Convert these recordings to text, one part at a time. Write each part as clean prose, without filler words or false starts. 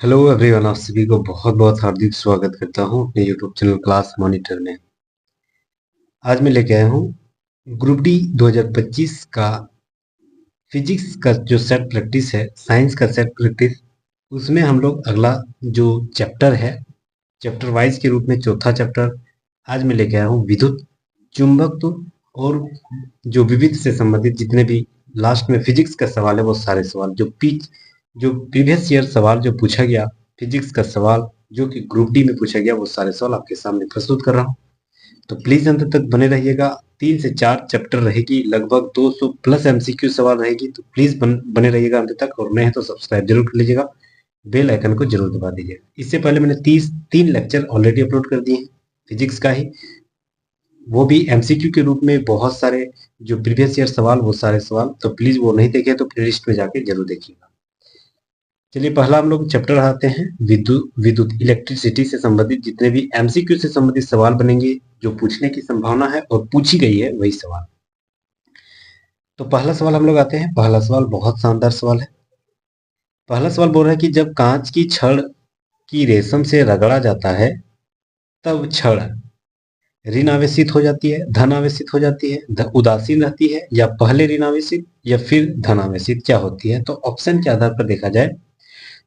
Hello everyone, आप सभी को बहुत बहुत हार्दिक स्वागत करता हूं अपने यूट्यूब चैनल क्लास मॉनिटर में। आज मैं लेके आया हूं ग्रुप डी 2025 का फिजिक्स का जो सेट प्रैक्टिस है, साइंस का सेट प्रैक्टिस। उसमें हम लोग अगला जो चैप्टर है, चैप्टर वाइज के रूप में चौथा चैप्टर आज मैं लेके आया हूँ, विद्युत चुंबकत्व। और जो विविध से संबंधित जितने भी लास्ट में फिजिक्स का सवाल है, वो सारे सवाल जो प्रीवियस ईयर सवाल जो पूछा गया, फिजिक्स का सवाल जो कि ग्रुप डी में पूछा गया, वो सारे सवाल आपके सामने प्रस्तुत कर रहा हूँ। तो प्लीज अंत तक बने रहिएगा। 3 से 4 चैप्टर रहेगी, लगभग 200 प्लस एमसीक्यू सवाल रहेगी, तो प्लीज बने रहिएगा अंत तक। और नए हैं तो सब्सक्राइब जरूर कर लीजिएगा, बेल आइकन को जरूर दबा दीजिएगा। इससे पहले मैंने 3 लेक्चर ऑलरेडी अपलोड कर दिए हैं फिजिक्स का ही, वो भी एमसीक्यू के रूप में। बहुत सारे जो प्रीवियस ईयर सवाल, वो सारे सवाल, तो प्लीज वो नहीं देखे तो प्लेलिस्ट में जाके जरूर देखिएगा। चलिए, पहला हम लोग चैप्टर आते हैं, विद्युत इलेक्ट्रिसिटी से संबंधित जितने भी एमसीक्यू से संबंधित सवाल बनेंगे, जो पूछने की संभावना है और पूछी गई है, वही सवाल। तो पहला सवाल हम लोग आते हैं। पहला सवाल बहुत शानदार सवाल है। पहला सवाल बोल रहा है कि जब कांच की छड़ की रेशम से रगड़ा जाता है, तब छड़ ऋण आवेशित हो जाती है, धन आवेशित हो जाती है, उदासीन रहती है, या पहले ऋण आवेशित या फिर धन आवेशित क्या होती है। तो ऑप्शन के आधार पर देखा जाए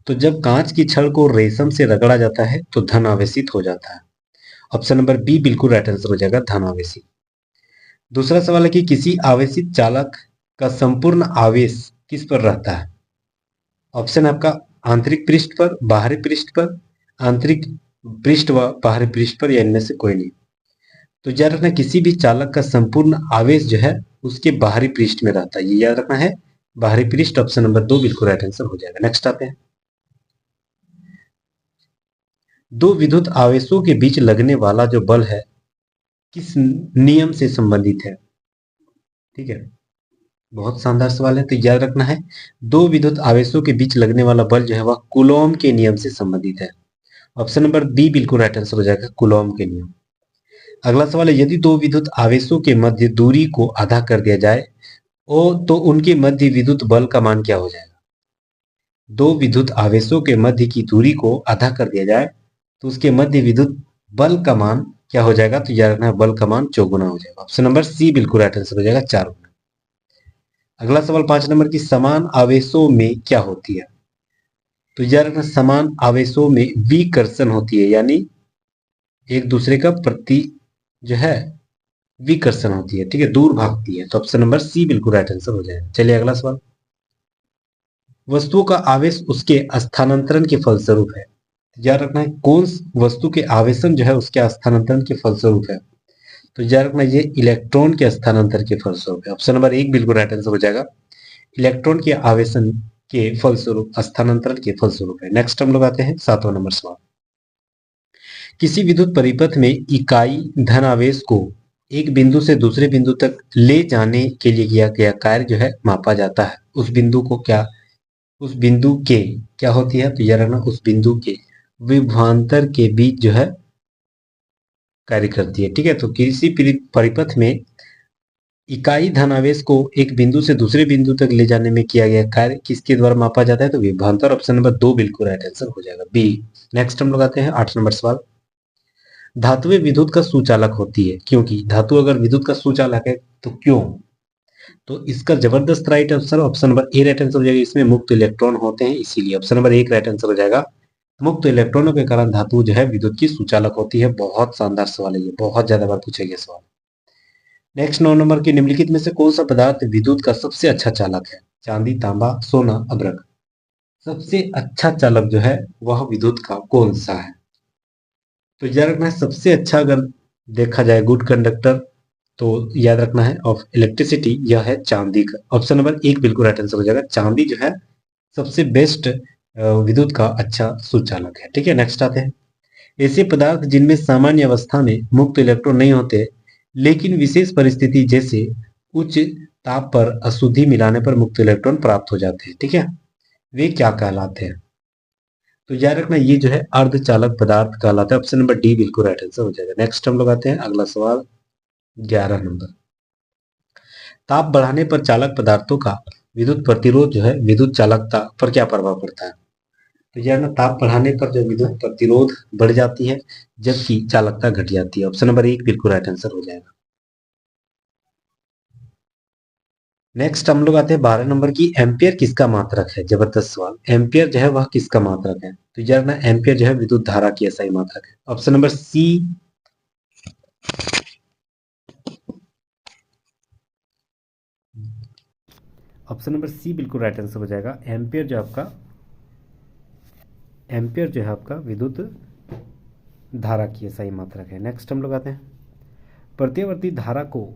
तो जब कांच की छड़ को रेशम से रगड़ा जाता है तो धन आवेशित हो जाता है। ऑप्शन नंबर बी बिल्कुल राइट आंसर हो जाएगा, धन आवेशित। दूसरा सवाल है कि किसी आवेशित चालक का संपूर्ण आवेश किस पर रहता है। ऑप्शन है आपका आंतरिक पृष्ठ पर, बाहरी पृष्ठ पर, आंतरिक पृष्ठ व बाहरी पृष्ठ पर, या इनमें से कोई नहीं। तो याद रखना, किसी भी चालक का संपूर्ण आवेश जो है उसके बाहरी पृष्ठ में रहता है, ये याद रखना है, बाहरी पृष्ठ। ऑप्शन नंबर 2 बिल्कुल राइट आंसर हो जाएगा। नेक्स्ट आते हैं, दो विद्युत आवेशों के बीच लगने वाला जो बल है किस नियम से संबंधित है। ठीक है, बहुत शानदार सवाल है। तो याद रखना है, दो विद्युत आवेशों के बीच लगने वाला बल जो है वह कूलॉम के नियम से संबंधित है। ऑप्शन नंबर बी बिल्कुल राइट आंसर हो जाएगा, कूलॉम के नियम। अगला सवाल है, यदि दो विद्युत आवेशों के मध्य दूरी को आधा कर दिया जाए ओ तो उनके मध्य विद्युत बल का मान क्या हो जाएगा। दो विद्युत आवेशों के मध्य की दूरी को आधा कर दिया जाए तो उसके मध्य विद्युत बल का मान क्या हो जाएगा। तो याद रखना, बल का मान चौगुना हो जाएगा। ऑप्शन नंबर सी बिल्कुल राइट आंसर हो जाएगा, 4 गुना। अगला सवाल 5 नंबर की, समान आवेशों में क्या होती है। तो याद रखना, समान आवेशों में विकर्षण होती है, यानी एक दूसरे का प्रति जो है विकर्षण होती है। ठीक है, दूर भागती है। तो ऑप्शन नंबर सी बिल्कुल राइट आंसर हो जाएगा। चलिए अगला सवाल, वस्तुओं का आवेश उसके स्थानांतरण के फलस्वरूप है। याद रखना है, कौन वस्तु के आवेशन जो है उसके स्थानांतरण के फलस्वरूप है। तो याद रखना, ये इलेक्ट्रॉन के स्थानांतरण के फलस्वरूप है। ऑप्शन नंबर 1 बिल्कुल राइट आंसर हो जाएगा, इलेक्ट्रॉन के आवेशन के फलस्वरूप, स्थानांतरण के फलस्वरूप है। नेक्स्ट हम लोग आते हैं 7वां नंबर सवाल, किसी विद्युत परिपथ में इकाई धनावेश को एक बिंदु से दूसरे बिंदु तक ले जाने के लिए किया गया कार्य जो है मापा जाता है। उस बिंदु को क्या, उस बिंदु के क्या होती है। तो यह रखना, उस बिंदु के विभवांतर के बीच जो है कार्य करती है। ठीक है, तो किसी परिपथ में इकाई धनावेश को एक बिंदु से दूसरे बिंदु तक ले जाने में किया गया कार्य किसके द्वारा मापा जाता है। तो विभवांतर। ऑप्शन नंबर 2 बिल्कुल राइट आंसर हो जाएगा, बी। नेक्स्ट हम लोग आते हैं 8 नंबर सवाल, धातुएं विद्युत का सुचालक होती है क्योंकि, धातु अगर विद्युत का सुचालक है तो क्यों। तो इसका जबरदस्त right answer option number A right answer हो जाएगा, इसमें मुक्त इलेक्ट्रॉन होते हैं, इसीलिए ऑप्शन नंबर 1 राइट आंसर हो जाएगा। मुक्त इलेक्ट्रॉनों के कारण धातु जो है विद्युत की सुचालक होती है। बहुत शानदार सवाल है ये, बहुत ज्यादा बार पूछा गया सवाल। नेक्स्ट 9 नंबर की, निम्नलिखित में से कौन सा पदार्थ विद्युत का सबसे अच्छा चालक है। चांदी, तांबा, सोना, अभ्रक। सबसे अच्छा चालक जो है वह विद्युत का कौन सा है। तो याद रखना है, सबसे अच्छा अगर देखा जाए गुड कंडक्टर, तो याद रखना है ऑफ इलेक्ट्रिसिटी, यह है चांदी का। ऑप्शन नंबर 1 बिल्कुल राइट आंसर हो जाएगा, चांदी जो है सबसे बेस्ट विद्युत का अच्छा सुचालक है। ठीक है, नेक्स्ट आते हैं, ऐसे पदार्थ जिनमें सामान्य अवस्था में मुक्त इलेक्ट्रॉन नहीं होते लेकिन विशेष परिस्थिति जैसे उच्च ताप पर अशुद्धि मिलाने पर मुक्त इलेक्ट्रॉन प्राप्त हो जाते हैं। ठीक है, वे क्या कहलाते हैं। तो याद रखना, ये जो है अर्धचालक पदार्थ कहलाता है। ऑप्शन नंबर डी बिल्कुल राइट आंसर हो जाएगा। नेक्स्ट हम लोग आते हैं अगला सवाल 11 नंबर, ताप बढ़ाने पर चालक पदार्थों का विद्युत प्रतिरोध जो है विद्युत चालकता पर क्या प्रभाव पड़ता है। तो यह ना ताप बढ़ाने पर जो विद्युत प्रतिरोध बढ़ जाती है जबकि चालकता घट जाती है। ऑप्शन नंबर 1 बिल्कुल राइट आंसर हो जाएगा। नेक्स्ट हम लोग आते हैं 12 नंबर की, एम्पियर किसका मात्रक है? जबरदस्त सवाल। एम्पियर जो है वह किसका मात्रक है? तो यार ना एम्पियर जो है विद्युत धारा की ऐसा ही मात्रक है। Option number C, option number C बिल्कुल राइट आंसर हो जाएगा। एम्पियर जो है आपका विद्युत धारा की ऐसा ही मात्रक है। नेक्स्ट हम लोग आते हैं, प्रत्यावर्ती धारा को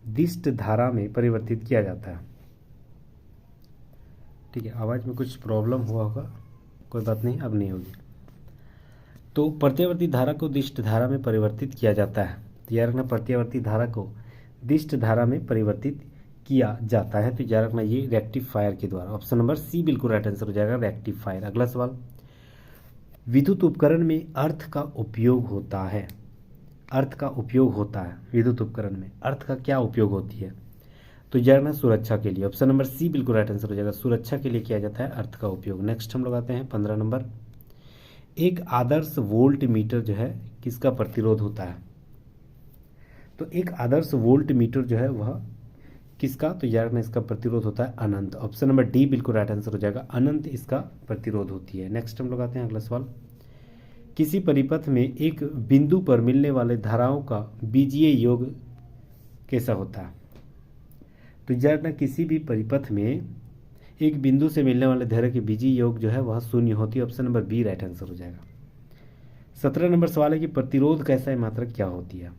दिष्ट धारा में परिवर्तित किया जाता है। ठीक है, आवाज़ में कुछ प्रॉब्लम हुआ होगा, कोई बात नहीं, अब नहीं होगी। तो प्रत्यावर्ती धारा को दिष्ट धारा में परिवर्तित किया जाता है। तो याद रखना प्रत्यावर्ती धारा को दिष्ट धारा में परिवर्तित किया जाता है। तो याद रखना ये रेक्टिफायर के द्वारा। ऑप्शन नंबर सी बिल्कुल राइट आंसर हो जाएगा, रेक्टिफायर। अगला सवाल, विद्युत उपकरण में अर्थ का उपयोग होता है। अर्थ का उपयोग होता है विद्युत उपकरण में, अर्थ का क्या उपयोग होती है? तो याद रखना सुरक्षा के लिए। ऑप्शन नंबर सी बिल्कुल राइट आंसर हो जाएगा, सुरक्षा के लिए किया जाता है अर्थ का उपयोग। नेक्स्ट हम लोग आते हैं 15 नंबर, एक आदर्श वोल्ट मीटर जो है किसका प्रतिरोध होता है? तो एक आदर्श वोल्ट मीटर जो है वह किसका? तो यार ना इसका प्रतिरोध होता है अनंत। ऑप्शन नंबर डी बिल्कुल राइट आंसर हो जाएगा, अनंत इसका प्रतिरोध होती है। नेक्स्ट हम लोग आते हैं अगला सवाल, किसी परिपथ में एक बिंदु पर मिलने वाले धाराओं का बीजीय योग कैसा होता है? तो यार ना किसी भी परिपथ में एक बिंदु से मिलने वाले धारा के बीजीय योग जो है वह शून्य होती है। Option number B right answer हो जाएगा। 17 नंबर सवाल है कि प्रतिरोध का ऐसा मात्रक क्या होती है?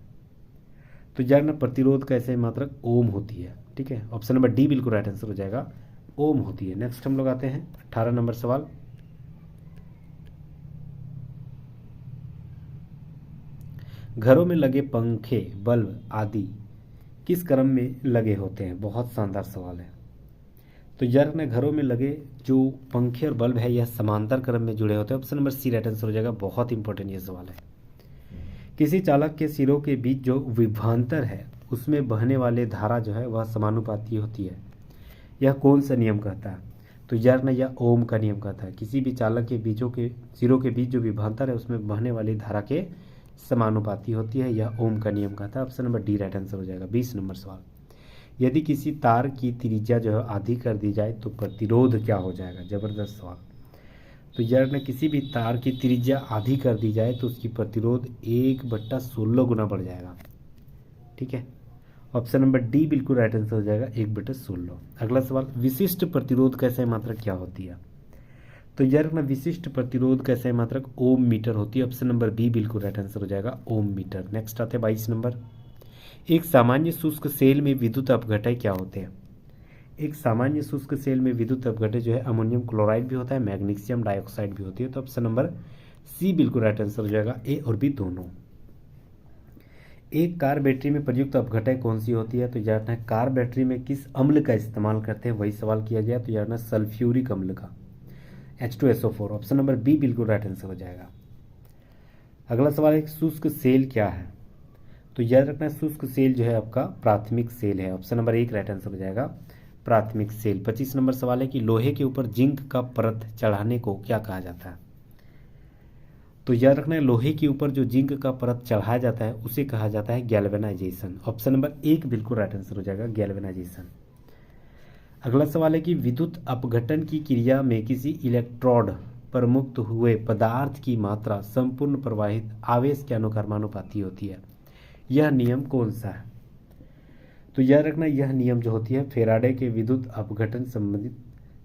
तो यार ना प्रतिरोध का ऐसा मात्रक ओम होती है। ठीक है, ऑप्शन नंबर डी बिल्कुल राइट आंसर हो जाएगा, ओम होती है। नेक्स्ट हम लोग आते हैं 18 नंबर सवाल, घरों में लगे पंखे, बल्ब आदि किस क्रम में लगे होते हैं? बहुत शानदार सवाल है। तो यार अपने घरों में लगे जो पंखे और बल्ब है यह समांतर क्रम में जुड़े होते हैं। Option number C right answer हो जाएगा, बहुत इंपॉर्टेंट ये सवाल है। किसी चालक के सिरों के बीच जो विभवांतर है उसमें बहने वाले धारा जो है वह समानुपाती होती है, यह कौन सा नियम कहता है? तो यार ना यह ओम का नियम कहता है। किसी भी चालक के बीचों के सिरों के बीच जो विभवांतर है उसमें बहने वाली धारा के समानुपाती होती है, यह ओम का नियम कहता है। Option number D right answer हो जाएगा। 20 नंबर सवाल, यदि किसी तार की त्रिज्या जो है आधी कर दी जाए तो प्रतिरोध क्या हो जाएगा? जबरदस्त सवाल। तो यार ना किसी भी तार की त्रिज्या आधी कर दी जाए तो उसकी प्रतिरोध 1/16 गुना बढ़ जाएगा। ठीक है, ऑप्शन नंबर डी बिल्कुल राइट आंसर हो जाएगा, 1/16। अगला सवाल, विशिष्ट प्रतिरोध कैसे मात्रक क्या होती है? तो यार ना विशिष्ट प्रतिरोध कैसे मात्रक ओम मीटर होती है। ऑप्शन नंबर बी बिल्कुल राइट आंसर हो जाएगा, ओम मीटर। नेक्स्ट आते हैं 22 नंबर, एक सामान्य शुष्क सेल में विद्युत अपघटय क्या होते हैं? एक सामान्य शुष्क सेल में विद्युत अपघटय जो है अमोनियम क्लोराइड भी होता है, मैग्नीशियम डाइऑक्साइड भी होती है। तो ऑप्शन नंबर सी बिल्कुल राइट आंसर हो जाएगा, ए और बी दोनों। एक कार बैटरी में प्रयुक्त अपघटय कौन सी होती है? तो याद रखना कार बैटरी में किस अम्ल का इस्तेमाल करते हैं, वही सवाल किया गया। तो याद रखना सल्फ्यूरिक अम्ल का, H2SO4। ऑप्शन नंबर बी बिल्कुल राइट आंसर हो जाएगा। अगला सवाल है, शुष्क सेल क्या है? तो याद रखना शुष्क सेल जो है आपका प्राथमिक सेल है। ऑप्शन नंबर 1 राइट आंसर हो जाएगा, प्राथमिक सेल। 25 नंबर सवाल है कि लोहे के ऊपर जिंक का परत चढ़ाने को क्या कहा जाता है? तो याद रखना लोहे के ऊपर जो जिंक का परत चढ़ाया जाता है उसे कहा जाता है गैल्वेनाइजेशन। ऑप्शन नंबर 1 बिल्कुल राइट आंसर हो जाएगा, गैल्वेनाइजेशन। अगला सवाल है कि विद्युत अपघटन की क्रिया में किसी इलेक्ट्रोड पर मुक्त हुए पदार्थ की मात्रा संपूर्ण प्रवाहित आवेश के अनुक्रमानुपाती होती है, यह नियम कौन सा है? तो याद रखना यह नियम जो होती है फेराडे के विद्युत अपघटन संबंधित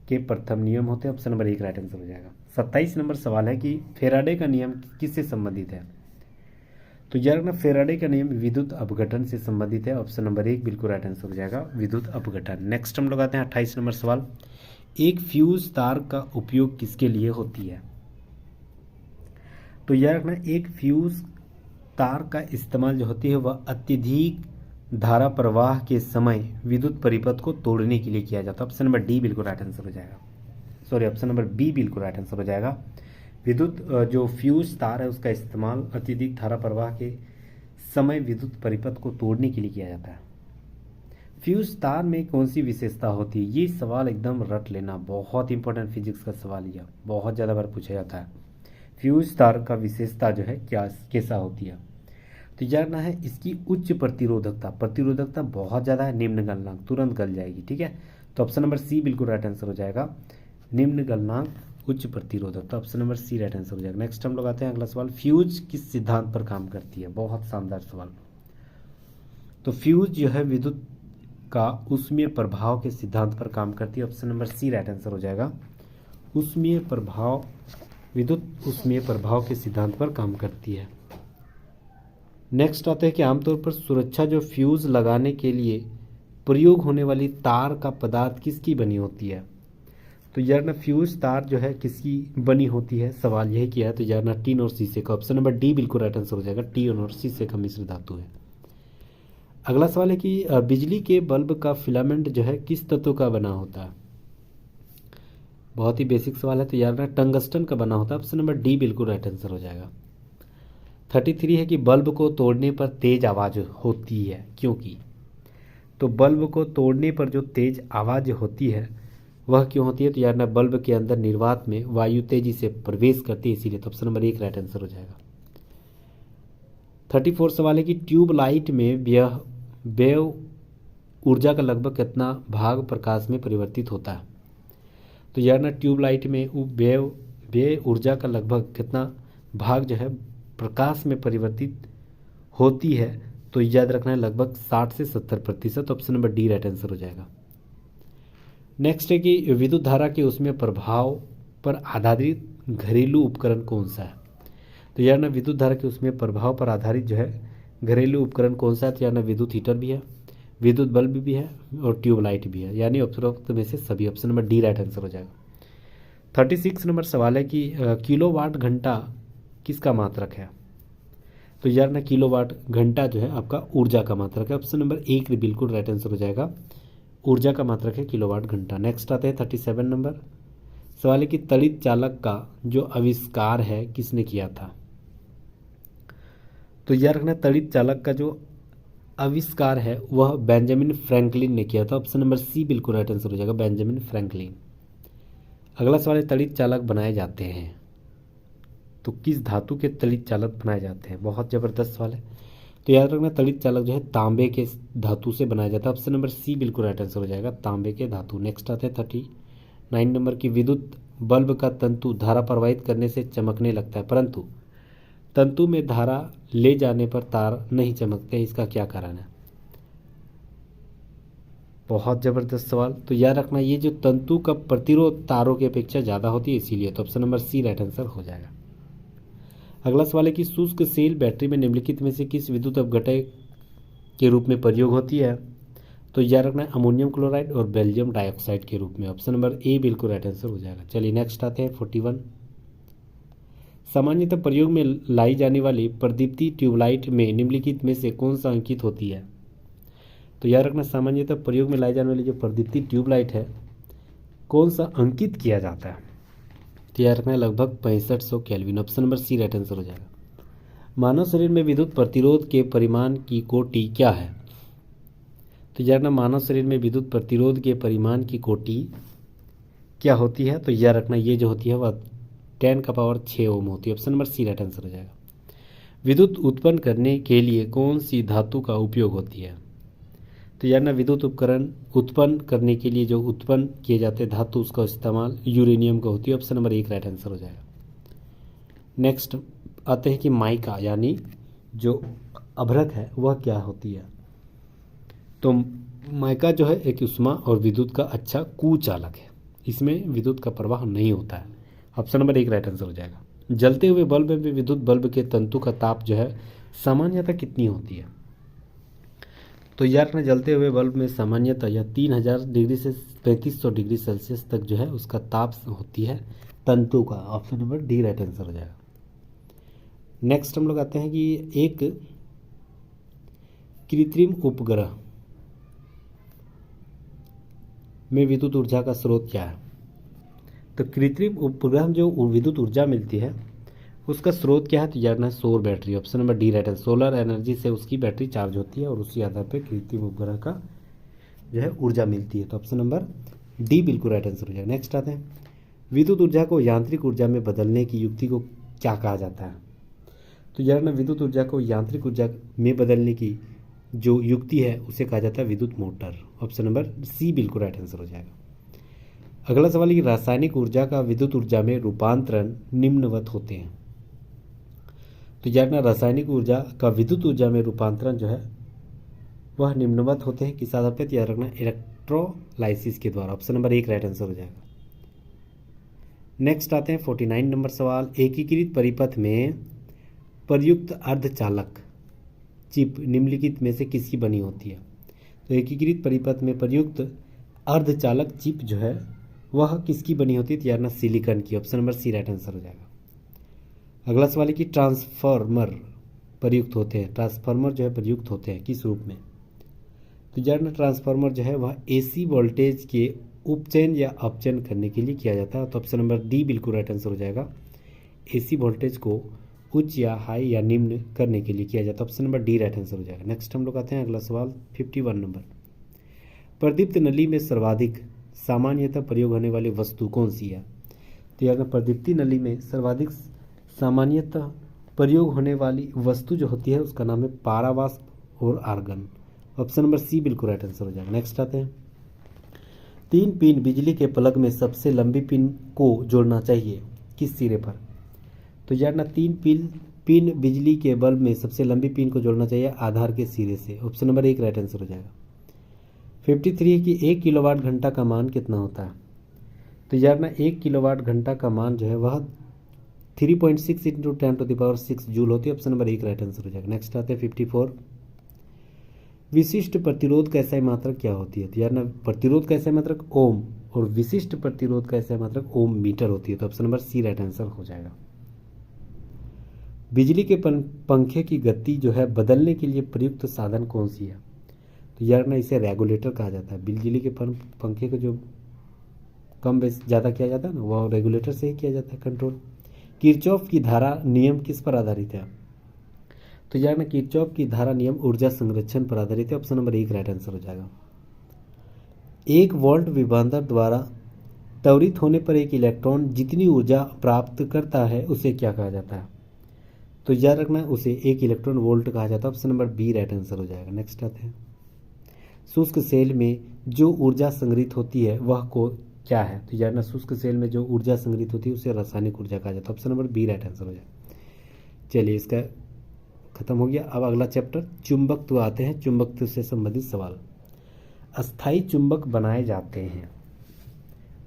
के प्रथम नियम होते हैं। ऑप्शन नंबर 1 राइट आंसर हो जाएगा। 27 नंबर सवाल है कि फेराडे का नियम किससे संबंधित है? तो याद रखना फेराडे का नियम विद्युत अपघटन से संबंधित है। ऑप्शन नंबर 1 बिल्कुल राइट आंसर हो जाएगा, विद्युत अपघटन। नेक्स्ट हम लोग आते हैं 28 नंबर सवाल, एक फ्यूज तार का उपयोग किसके लिए होती है? तो याद रखना एक फ्यूज तार का इस्तेमाल जो होती है वह अत्यधिक धारा प्रवाह के समय विद्युत परिपथ को तोड़ने के लिए किया जाता है। ऑप्शन नंबर डी बिल्कुल राइट आंसर हो जाएगा, सॉरी ऑप्शन नंबर बी बिल्कुल राइट आंसर हो जाएगा। विद्युत जो फ्यूज तार है उसका इस्तेमाल अत्यधिक धारा प्रवाह के समय विद्युत परिपथ को तोड़ने के लिए किया जाता है। फ्यूज तार में कौन सी विशेषता होती है? ये सवाल एकदम रट लेना, बहुत इंपॉर्टेंट फिजिक्स का सवाल, यह बहुत ज़्यादा बार पूछा जाता है। फ्यूज तार का विशेषता जो है क्या कैसा होती है? तो जानना है इसकी उच्च प्रतिरोधकता। प्रतिरोधकता बहुत ज़्यादा है, निम्न गलनांक, तुरंत गल जाएगी। ठीक है, तो ऑप्शन नंबर सी बिल्कुल राइट आंसर हो जाएगा, निम्न गलनांक उच्च प्रतिरोधकता। Option number C right answer हो जाएगा। नेक्स्ट हम लोग आते हैं अगला सवाल, फ्यूज किस सिद्धांत पर काम करती है? बहुत शानदार सवाल। तो फ्यूज जो है विद्युत का ऊष्मीय प्रभाव के सिद्धांत पर काम करती है। Option number C right answer हो जाएगा, ऊष्मीय प्रभाव, विद्युत ऊष्मीय प्रभाव के सिद्धांत पर काम करती है। नेक्स्ट आते हैं कि आमतौर पर सुरक्षा जो फ्यूज लगाने के लिए प्रयोग होने वाली तार का पदार्थ किसकी बनी होती है? तो यार ना फ्यूज तार जो है किसकी बनी होती है, सवाल यही किया है। तो यार ना टीन और शीशे का। ऑप्शन नंबर डी बिल्कुल राइट आंसर हो जाएगा, टीन और शीशे का मिश्र धातु है। अगला सवाल है कि बिजली के बल्ब का फिलामेंट जो है किस तत्व का बना होता है? बहुत ही बेसिक सवाल है। तो यार ना टंगस्टन का बना होता है। ऑप्शन नंबर डी बिल्कुल राइट आंसर हो जाएगा। 33 है कि बल्ब को तोड़ने पर तेज आवाज़ होती है, क्योंकि? तो बल्ब को तोड़ने पर जो तेज आवाज़ होती है वह क्यों होती है? तो यार ना बल्ब के अंदर निर्वात में वायु तेजी से प्रवेश करती है, इसीलिए। तो ऑप्शन नंबर एक राइट आंसर हो जाएगा। 34 सवाल है कि ट्यूब लाइट में व्यय ऊर्जा का लगभग कितना भाग प्रकाश में परिवर्तित होता है? तो यार ना ट्यूब लाइट में व्यय ऊर्जा का लगभग कितना भाग जो है प्रकाश में परिवर्तित होती है? तो याद रखना है लगभग 60 से 70%। Option number D right answer हो जाएगा। नेक्स्ट है कि विद्युत धारा के उसमें प्रभाव पर आधारित घरेलू उपकरण कौन सा है? तो यार ना विद्युत धारा के उसमें प्रभाव पर आधारित जो है घरेलू उपकरण कौन सा है? तो यार ना विद्युत हीटर भी है, विद्युत बल्ब भी है और ट्यूबलाइट भी है, यानी उपरोक्त में से सभी। Option number D right answer हो जाएगा। 36 नंबर सवाल है कि किलोवाट घंटा किसका मात्रक है? तो यार ना किलोवाट घंटा जो है आपका ऊर्जा का मात्रक है। ऑप्शन नंबर एक बिल्कुल राइट आंसर हो जाएगा, ऊर्जा का मात्रक है किलोवाट घंटा। नेक्स्ट आते हैं 37 नंबर सवाल है कि तड़ित चालक का जो आविष्कार है किसने किया था? तो याद रखना तड़ित चालक का जो आविष्कार है वह बेंजामिन फ्रैंकलिन ने किया था। ऑप्शन नंबर सी बिल्कुल राइट आंसर हो जाएगा, बेंजामिन फ्रैंकलिन। अगला सवाल है तड़ित चालक बनाए जाते हैं तो किस धातु के तड़ित चालक बनाए जाते हैं? बहुत ज़बरदस्त सवाल है। तो याद रखना तड़ित चालक जो है तांबे के धातु से बनाया जाता है। ऑप्शन नंबर सी बिल्कुल राइट आंसर हो जाएगा, तांबे के धातु। नेक्स्ट आते हैं 39 नंबर की विद्युत बल्ब का तंतु धारा प्रवाहित करने से चमकने लगता है, परंतु तंतु में धारा ले जाने पर तार नहीं चमकते, इसका क्या कारण है? बहुत ज़बरदस्त सवाल। तो याद रखना ये जो तंतु का प्रतिरोध तारों की अपेक्षा ज़्यादा होती है, इसीलिए। तो option number C right answer हो जाएगा। अगला सवाल है कि शुष्क सेल बैटरी में निम्नलिखित में से किस विद्युत अपघटय के रूप में प्रयोग होती है? तो याद रखना है अमोनियम क्लोराइड और बेल्जियम डाइऑक्साइड के रूप में। ऑप्शन नंबर ए बिल्कुल राइट आंसर हो जाएगा। चलिए नेक्स्ट आते हैं 41। सामान्यतः प्रयोग में लाई जाने वाली प्रदीप्ति ट्यूबलाइट में निम्नलिखित में से कौन सा अंकित होती है? तो याद रखना सामान्यतः प्रयोग में लाई जाने वाली जो प्रदीप्ति ट्यूबलाइट है कौन सा अंकित किया जाता है? तो याद रखना लगभग 6500 kelvin. Option number C right answer हो जाएगा। मानव शरीर में विद्युत प्रतिरोध के परिमाण की कोटि क्या है? तो याद रखना मानव शरीर में विद्युत प्रतिरोध के परिमाण की कोटि क्या होती है? तो याद रखना ये जो होती है वह 10⁻6 ओम होती है। Option number C right answer हो जाएगा। विद्युत उत्पन्न करने के लिए कौन सी धातु का उपयोग होती है? तो यार ना विद्युत उपकरण उत्पन्न करने के लिए जो उत्पन्न किए जाते धातु उसका इस्तेमाल यूरेनियम का होती है। ऑप्शन नंबर एक राइट आंसर हो जाएगा। नेक्स्ट आते हैं कि माइका यानी जो अभ्रक है वह क्या होती है? तो माइका जो है एक उष्मा और विद्युत का अच्छा कुचालक है, इसमें विद्युत का प्रवाह नहीं होता है। ऑप्शन नंबर एक राइट आंसर हो जाएगा। जलते हुए बल्ब में विद्युत बल्ब के तंतु का ताप जो है सामान्यतः कितनी होती है? तो यार ना जलते हुए बल्ब में सामान्यतः यह 3000 डिग्री से 3500 डिग्री सेल्सियस तक जो है उसका ताप होती है तंतु का। Option number D right answer हो जाएगा। नेक्स्ट हम लोग आते हैं कि एक कृत्रिम उपग्रह में विद्युत ऊर्जा का स्रोत क्या है? तो कृत्रिम उपग्रह में जो विद्युत ऊर्जा मिलती है उसका स्रोत क्या है? तो यार ना सौर battery. Option number D right है। सोलर एनर्जी से उसकी बैटरी चार्ज होती है और उसी आधार पर कृत्रिम उपग्रह का जो है ऊर्जा मिलती है। तो ऑप्शन नंबर डी बिल्कुल राइट आंसर हो जाएगा। नेक्स्ट आते हैं, विद्युत ऊर्जा को यांत्रिक ऊर्जा में बदलने की युक्ति को क्या कहा जाता है? तो यार ना, विद्युत ऊर्जा को यांत्रिक ऊर्जा में बदलने की जो युक्ति है उसे कहा जाता है विद्युत मोटर। ऑप्शन नंबर सी बिल्कुल राइट आंसर हो जाएगा। अगला सवाल है कि रासायनिक ऊर्जा का विद्युत ऊर्जा में रूपांतरण निम्नवत होते हैं। तो यार ना, रासायनिक ऊर्जा का विद्युत ऊर्जा में रूपांतरण जो है वह निम्नवत होते हैं। किस आधार पर? याद रखना, इलेक्ट्रोलाइसिस के द्वारा। ऑप्शन नंबर एक राइट आंसर हो जाएगा। नेक्स्ट आते हैं 49 नंबर सवाल, एकीकृत परिपथ में प्रयुक्त अर्धचालक चिप निम्नलिखित में से किसकी बनी होती है? तो एकीकृत परिपथ में प्रयुक्त अर्धचालक चिप जो है वह किसकी बनी होती है? तो यार ना, सिलिकॉन की। Option number C right answer हो जाएगा। अगला सवाल है कि ट्रांसफार्मर प्रयुक्त होते हैं, ट्रांसफार्मर जो है प्रयुक्त होते हैं किस रूप में? तो यार ना, ट्रांसफार्मर जो है वह एसी वोल्टेज के उपचयन या अपचयन करने के लिए किया जाता है। तो ऑप्शन नंबर डी बिल्कुल राइट आंसर हो जाएगा। एसी वोल्टेज को उच्च या हाई या निम्न करने के लिए किया जाता है। Option number D right answer हो जाएगा। नेक्स्ट हम लोग आते हैं अगला सवाल 51 नंबर, प्रदीप्त नली में सर्वाधिक सामान्यतः प्रयोग होने वाली वस्तु कौन सी है? तो यार, प्रदीप्ति नली में सर्वाधिक सामान्यतः प्रयोग होने वाली वस्तु जो होती है उसका नाम है पारावास्प और आर्गन। ऑप्शन नंबर सी बिल्कुल राइट आंसर हो जाएगा। नेक्स्ट आते हैं, 3 पिन बिजली के प्लग में सबसे लंबी पिन को जोड़ना चाहिए किस सिरे पर? तो यार ना, 3 पिन बिजली के बल्ब में सबसे लंबी पिन को जोड़ना चाहिए आधार के सिरे से। ऑप्शन नंबर एक राइट आंसर हो जाएगा। 53 है कि 1 किलोवाट घंटा का मान कितना होता है? तो यार ना, 1 किलोवाट घंटा का मान जो है वह 3.6 इंटू 10⁶ जूल होती है। ऑप्शन नंबर एक राइट आंसर हो जाएगा। नेक्स्ट आते हैं 54, विशिष्ट प्रतिरोध का एसआई मात्रक क्या होती है? तो यार ना, प्रतिरोध का एसआई मात्रक ओम और विशिष्ट प्रतिरोध का एसआई मात्रक ओम मीटर होती है। तो option number C right answer हो जाएगा। बिजली के पंखे की गति जो है बदलने के लिए प्रयुक्त साधन कौन सी है? तो यार ना, इसे रेगुलेटर कहा जाता है। बिजली के पंखे को जो कम बेस ज़्यादा किया जाता है ना, वह रेगुलेटर से ही किया जाता है कंट्रोल। किरचॉफ की धारा नियम किस पर आधारित है? तो यार ना, किरचॉफ की धारा नियम ऊर्जा संरक्षण पर आधारित है। ऑप्शन नंबर एक राइट आंसर हो जाएगा। 1 वोल्ट विभवांतर द्वारा त्वरित होने पर एक इलेक्ट्रॉन जितनी ऊर्जा प्राप्त करता है उसे क्या कहा जाता है? तो याद रखना, उसे 1 इलेक्ट्रॉन वोल्ट कहा जाता है। Option number B right answer हो जाएगा। नेक्स्ट आते हैं, शुष्क सेल में जो ऊर्जा संग्रहित होती है वह को क्या है? तो याद रखना, शुष्क सेल में जो ऊर्जा संग्रहित होती है उसे रासायनिक ऊर्जा कहा जाता है। Option number B right answer हो जाएगा। चलिए, इसका खत्म हो गया। अब अगला चैप्टर चुंबकत्व आते हैं, चुंबकत्व से संबंधित सवाल। अस्थायी चुंबक बनाए जाते हैं।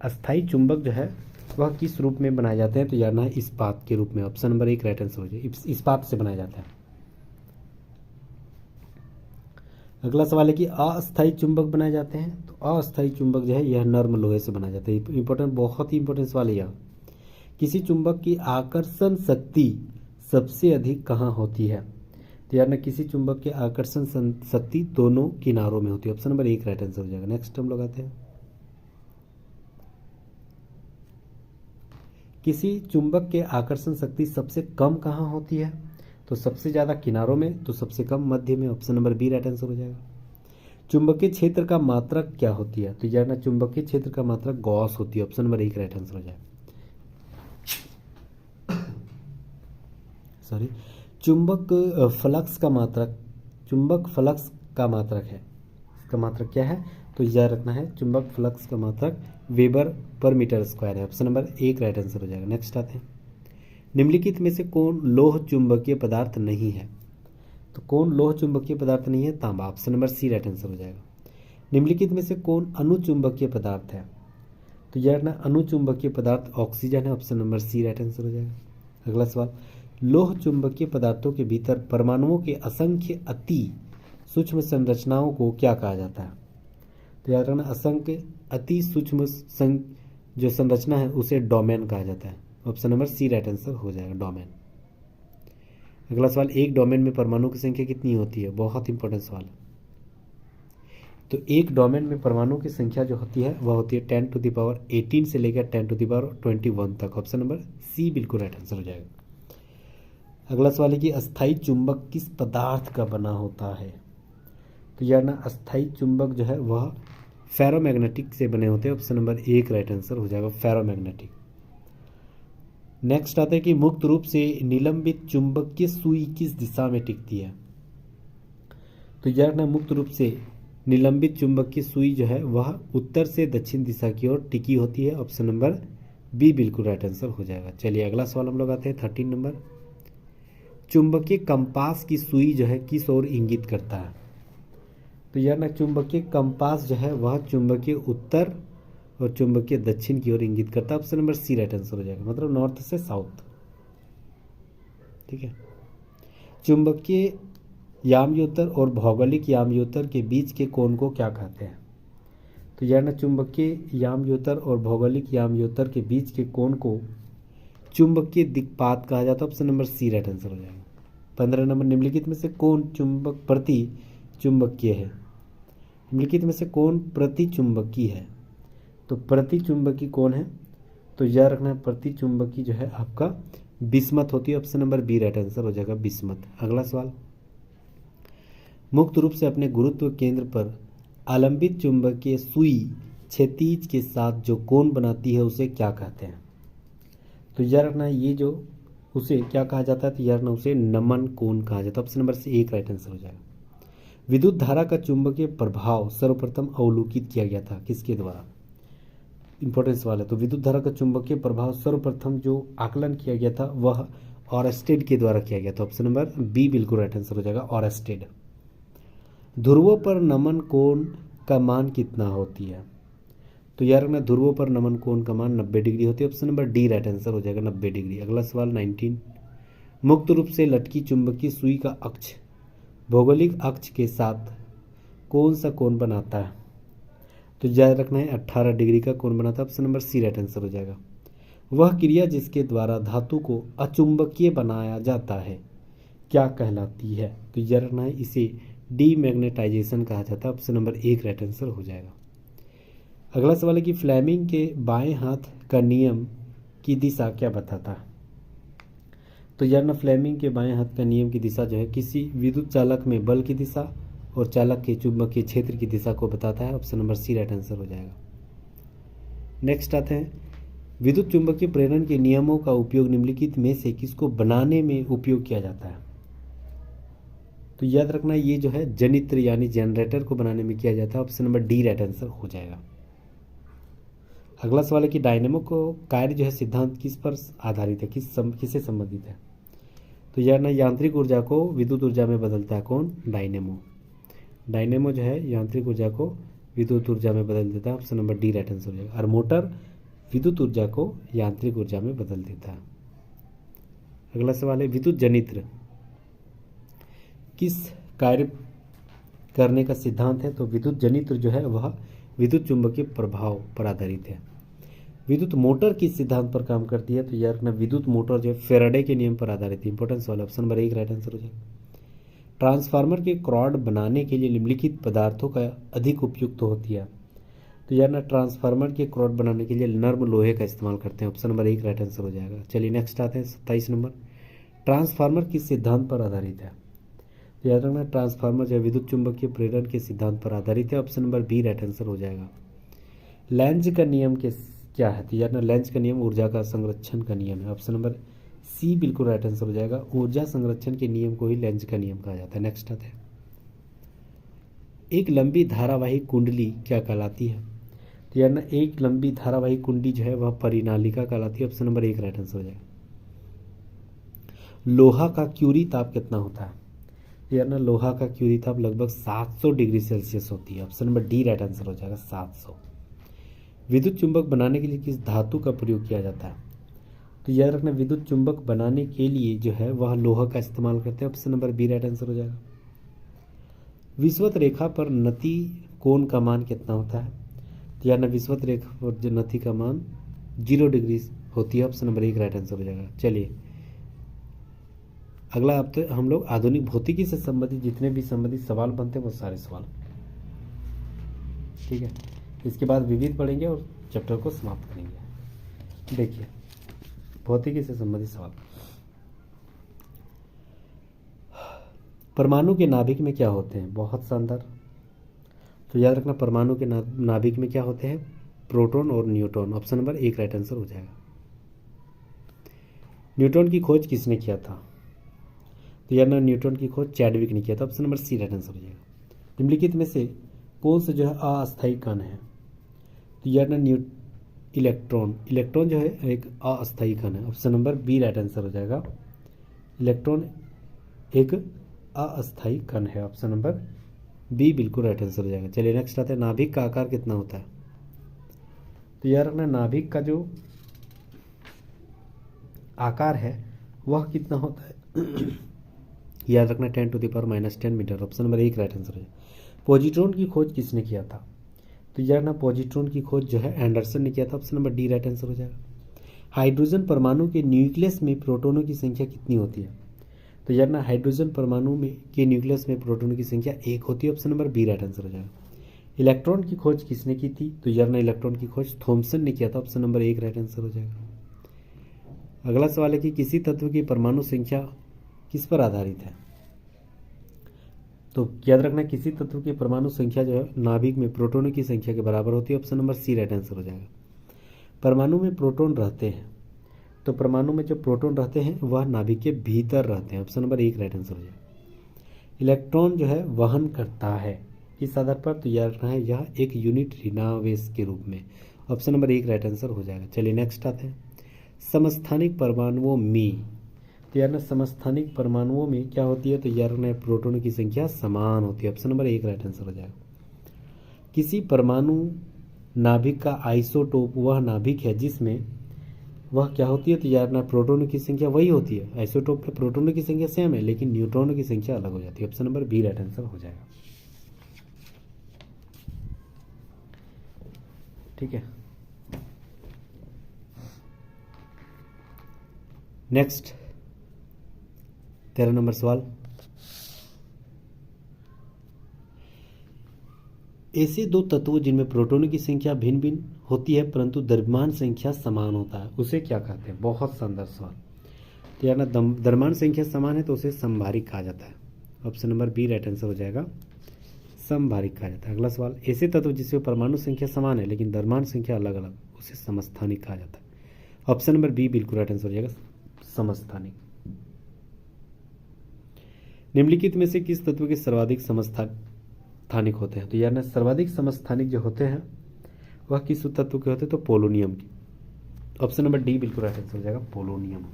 अस्थायी चुंबक जो है वह किस रूप में बनाए जाते हैं? तो यार ना, इस्पात के रूप में। ऑप्शन नंबर एक राइट आंसर हो जाए, इस्पात से बनाया जाता है। अगला सवाल है कि अस्थायी चुंबक बनाए जाते हैं। तो अस्थायी चुंबक जो है यह नर्म लोहे से बनाया जाता है। इंपॉर्टेंट, बहुत ही इंपॉर्टेंट सवाल है यह। किसी चुंबक की आकर्षण शक्ति सबसे अधिक कहाँ होती है? तो यार ना, किसी चुंबक की आकर्षण शक्ति दोनों किनारों में होती है। ऑप्शन नंबर एक राइट आंसर हो जाएगा। नेक्स्ट हम लोग आते हैं, किसी चुंबक के आकर्षण शक्ति सबसे कम कहाँ होती है? तो सबसे ज़्यादा किनारों में, तो सबसे कम मध्य में। Option number B right answer हो जाएगा। चुंबकीय क्षेत्र का मात्रक क्या होती है? तो यार ना, चुंबकीय क्षेत्र का मात्रक गॉस होती है। ऑप्शन नंबर एक राइट आंसर हो जाएगा। सॉरी, चुंबक फ्लक्स का मात्रक, चुंबक फ्लक्स का मात्रक है, इसका मात्रक क्या है? तो याद रखना है, चुंबक फ्लक्स का मात्रक वेबर पर मीटर स्क्वायर है। ऑप्शन नंबर एक राइट आंसर हो जाएगा। नेक्स्ट आते हैं, निम्नलिखित में से कौन लोह चुंबकीय पदार्थ नहीं है? तो कौन लोह चुंबकीय पदार्थ नहीं है? तांबा। Option number C right answer हो जाएगा। निम्नलिखित में से कौन अनुचुंबकीय पदार्थ है? तो यार ना, अनुचुंबकीय पदार्थ ऑक्सीजन है। Option number C right answer हो जाएगा। अगला सवाल, लोह चुंबकीय पदार्थों के भीतर परमाणुओं के असंख्य अति सूक्ष्म संरचनाओं को क्या कहा जाता है? तो याद रखना, असंख्य अति सूक्ष्म जो संरचना है उसे डोमेन कहा जाता है। Option number C right answer हो जाएगा, डोमेन। अगला सवाल, एक डोमेन में परमाणुओं की संख्या कितनी होती है? बहुत इंपॉर्टेंट सवाल है। तो एक डोमेन में परमाणुओं की संख्या जो होती है वह होती है 10⁻18 से लेकर 10⁻21 तक। ऑप्शन नंबर सी बिल्कुल राइट आंसर हो जाएगा। अगला सवाल है कि अस्थायी चुंबक किस पदार्थ का बना होता है? तो यार ना, अस्थायी चुंबक जो है वह फेरोमैग्नेटिक से बने होते हैं। ऑप्शन नंबर 1 राइट आंसर हो जाएगा फेरोमैग्नेटिक। नेक्स्ट आता है कि मुक्त रूप से निलंबित चुंबकीय सुई किस दिशा में टिकती है। तो यार ना मुक्त रूप से निलंबित चुंबकीय सुई जो है वह उत्तर से दक्षिण दिशा की ओर टिकी होती है। ऑप्शन नंबर बी बिल्कुल राइट आंसर हो जाएगा। चलिए अगला सवाल हम लोग आते हैं 13 नंबर। चुंबकीय कंपास की सुई जो है किस ओर इंगित करता है। तो यार ना चुंबकीय कंपास जो है वह चुंबकीय उत्तर और चुंबकीय दक्षिण की ओर इंगित करता है। Option number C right answer हो जाएगा, मतलब नॉर्थ से साउथ। ठीक है। चुंबकीय याम्योत्तर और भौगोलिक याम्योत्तर के बीच के कोण को क्या कहते हैं। तो यार ना चुंबकीय याम्योत्तर और भौगोलिक याम्योत्तर के बीच के कोण को चुंबकीय दिक्पात कहा जाता है। Option number C right answer हो जाएगा। 15 नंबर, निम्नलिखित में से कौन चुंबक प्रति चुंबकीय है। निम्नलिखित में से कौन प्रति चुंबकीय है। तो प्रति चुंबकीय कौन है। तो याद रखना प्रति चुंबकीय जो है आपका बिस्मथ होती है। Option number B right answer हो जाएगा बिस्मथ। अगला सवाल, मुक्त रूप से अपने गुरुत्व केंद्र पर आलंबित चुंबकीय सुई क्षैतिज के साथ जो कोण बनाती है उसे क्या कहते हैं। तो याद रखना ये जो उसे क्या कहा जाता है। तो याद रखना उसे नमन कोण कहा जाता है। ऑप्शन नंबर से 1 राइट आंसर हो जाएगा। विद्युत धारा का चुंबकीय प्रभाव सर्वप्रथम अवलोकित किया गया था किसके द्वारा। इंपॉर्टेंट सवाल है। तो विद्युत धारा का चुंबकीय प्रभाव सर्वप्रथम जो आकलन किया गया था वह ऑरस्टेड के द्वारा किया गया था। ऑप्शन नंबर बी बिल्कुल राइट आंसर हो जाएगा ऑरस्टेड। ध्रुवों पर नमन कोण का मान कितना होती है। तो यार ना ध्रुवों पर नमन कोण का मान 90 डिग्री होती है। Option number D right answer हो जाएगा 90 डिग्री। अगला सवाल 19, मुक्त रूप से लटकी चुंबकीय सुई का अक्ष भौगोलिक अक्ष के साथ कौन सा कोण बनाता है। तो याद रखना है 18 डिग्री का कोण बनाता है। Option number C right answer हो जाएगा। वह क्रिया जिसके द्वारा धातु को अचुंबकीय बनाया जाता है क्या कहलाती है। तो याद रखना है इसे डीमैग्नेटाइजेशन कहा जाता है। ऑप्शन नंबर 1 राइट आंसर हो जाएगा। अगला सवाल है कि फ्लेमिंग के बाएं हाथ का नियम की दिशा क्या बताता है। तो यार ना फ्लेमिंग के बाएं हाथ का नियम की दिशा जो है किसी विद्युत चालक में बल की दिशा और चालक के चुंबकीय क्षेत्र की दिशा को बताता है। Option number C right answer हो जाएगा। नेक्स्ट आते हैं, विद्युत चुंबकीय प्रेरण के नियमों का उपयोग निम्नलिखित में से किसको बनाने में उपयोग किया जाता है। तो याद रखना ये जो है जनित्र यानी जनरेटर को बनाने में किया जाता है। Option number D right answer हो जाएगा। अगला सवाल है कि डायनेमो को कार्य जो है सिद्धांत किस पर आधारित है, किससे संबंधित है। तो यार ना यांत्रिक ऊर्जा को विद्युत ऊर्जा में बदलता है कौन, डायनेमो। डायनेमो जो है यांत्रिक ऊर्जा को विद्युत ऊर्जा में बदल देता है। Option number D right answer हो जाएगा। और मोटर विद्युत ऊर्जा को यांत्रिक ऊर्जा में बदल देता है। अगला सवाल है विद्युत जनित्र किस कार्य करने का सिद्धांत है। तो विद्युत जनित्र जो है वह विद्युत चुंबकीय प्रभाव पर आधारित है। विद्युत मोटर किस सिद्धांत पर काम करती है। तो यार ना विद्युत मोटर जो है फेराडे के नियम पर आधारित है। इंपॉर्टेंट सवाल, ऑप्शन नंबर 1 राइट आंसर हो जाएगा। ट्रांसफार्मर के रॉड बनाने के लिए निम्नलिखित पदार्थों का अधिक उपयुक्त होती है। तो यार ना ट्रांसफार्मर के रॉड बनाने के लिए नर्म लोहे का इस्तेमाल करते हैं। ऑप्शन नंबर 1 राइट आंसर हो जाएगा। चलिए नेक्स्ट आते हैं 27 नंबर, ट्रांसफार्मर किस सिद्धांत पर आधारित है। तो याद रखना ट्रांसफार्मर जो है विद्युत चुंबकीय प्रेरण के सिद्धांत पर आधारित है। Option number B right answer हो जाएगा। लेंज का नियम क्या है। तो यार ना लेंज का नियम ऊर्जा का संरक्षण का नियम है। ऑप्शन नंबर सी बिल्कुल राइट आंसर हो जाएगा। ऊर्जा संरक्षण के नियम को ही लेंज का नियम कहा जाता है। नेक्स्ट आते हैं, एक लंबी धारावाही कुंडली क्या कहलाती है। तो यार ना एक लंबी धारावाही कुंडली जो है वह परिनालिका कहलाती है। ऑप्शन नंबर 1 राइट आंसर हो जाएगा। लोहा का क्यूरी ताप कितना होता है। तो यार ना लोहा का क्यूरी ताप लगभग 700 डिग्री सेल्सियस होती है। Option number D right answer हो जाएगा 700। विद्युत चुंबक बनाने के लिए किस धातु का प्रयोग किया जाता है। तो याद रखना विद्युत चुंबक बनाने के लिए जो है वह लोहा का इस्तेमाल करते हैं। Option number B right answer हो जाएगा। विषुवत रेखा पर नति कोण का मान कितना होता है। तो यार ना विषुवत रेखा पर जो नति का मान 0 डिग्री होती है। ऑप्शन नंबर 1 राइट आंसर हो जाएगा। चलिए अगला अब तो हम लोग आधुनिक भौतिकी से संबंधित जितने भी संबंधित सवाल बनते हैं वो सारे सवाल, ठीक है। इसके बाद विविध पढ़ेंगे और चैप्टर को समाप्त करेंगे। देखिए भौतिकी से संबंधित सवाल, परमाणु के नाभिक में क्या होते हैं। बहुत शानदार। तो याद रखना परमाणु के नाभिक में क्या होते हैं, प्रोटॉन और neutron. Option number 1 right answer हो जाएगा। न्यूट्रॉन की खोज किसने किया था, तो यार ना न्यूट्रॉन की खोज चैडविक ने किया था। Option number C right answer हो जाएगा। निम्नलिखित में से कौन सा जो है अस्थायी कण है, तो यार ना इलेक्ट्रॉन, इलेक्ट्रॉन जो है एक अस्थायी कण है। Option number B right answer हो जाएगा। इलेक्ट्रॉन एक अस्थायी कण है। ऑप्शन नंबर बी बिल्कुल राइट आंसर हो जाएगा। चलिए नेक्स्ट आते हैं, नाभिक का आकार कितना होता है, तो यार अपना नाभिक का जो आकार है वह कितना होता है याद रखना 10⁻⁻10 metre. Option number 1 right answer है। पॉजिट्रॉन की खोज किसने किया था, तो यार ना पॉजिट्रॉन की खोज जो है एंडरसन ने किया था। Option number D right answer हो जाएगा। हाइड्रोजन परमाणु के न्यूक्लियस में प्रोटॉनों की संख्या कितनी होती है, तो यार ना हाइड्रोजन परमाणु में के न्यूक्लियस में प्रोटॉनों की संख्या 1 होती है। Option number B right answer हो जाएगा। इलेक्ट्रॉन की खोज किसने की थी, तो यार ना इलेक्ट्रॉन की खोज थॉमसन ने किया था। ऑप्शन नंबर 1 राइट आंसर हो जाएगा। अगला सवाल है कि किसी तत्व की परमाणु संख्या किस पर आधारित है, तो याद रखना किसी तत्व की परमाणु संख्या जो है नाभिक में प्रोटॉनों की संख्या के बराबर होती है। Option number C right answer हो जाएगा। परमाणु में प्रोटॉन रहते हैं, तो परमाणु में जो प्रोटॉन रहते हैं वह नाभिक के भीतर रहते हैं। ऑप्शन नंबर 1 राइट आंसर हो जाएगा। इलेक्ट्रॉन जो है वहन करता है किस आधार पर, तो याद रखना है यह एक यूनिट ऋणावेश के रूप में। ऑप्शन नंबर 1 राइट आंसर हो जाएगा। चलिए नेक्स्ट आते हैं, समस्थानिक परमाणुओं में, तो यार ना समस्थानिक परमाणुओं में क्या होती है, तो यार ना प्रोटॉनों की संख्या समान होती है। ऑप्शन नंबर 1 राइट आंसर हो जाएगा। किसी परमाणु नाभिक का आइसोटोप वह नाभिक है जिसमें वह क्या होती है, तो यार ना प्रोटॉनों की संख्या वही होती है। आइसोटोप में प्रोटॉनों की संख्या सेम है लेकिन न्यूट्रॉनों की संख्या अलग हो जाती है। Option number B right answer हो जाएगा। ठीक है, नेक्स्ट 13 नंबर सवाल, ऐसे दो तत्व जिनमें प्रोटॉनों की संख्या भिन्न भिन्न होती है परंतु द्रव्यमान संख्या समान होता है उसे क्या कहते हैं। बहुत शानदार सवाल। तो यार ना द्रव्यमान संख्या समान है तो उसे समभारिक कहा जाता है। Option number B right answer हो जाएगा, समभारिक कहा जाता है। अगला सवाल, ऐसे तत्व जिसमें परमाणु संख्या समान है लेकिन द्रव्यमान संख्या अलग अलग उसे समस्थानिक कहा जाता है। ऑप्शन नंबर बी बिल्कुल राइट आंसर हो जाएगा, समस्थानिक। निम्नलिखित में से किस तत्व के सर्वाधिक समस्थानिक होते हैं, तो यार ना सर्वाधिक समस्थानिक जो होते हैं वह किस तत्व के होते हैं, तो पोलोनियम की। ऑप्शन नंबर डी बिल्कुल राइट आंसर हो जाएगा, पोलोनियम।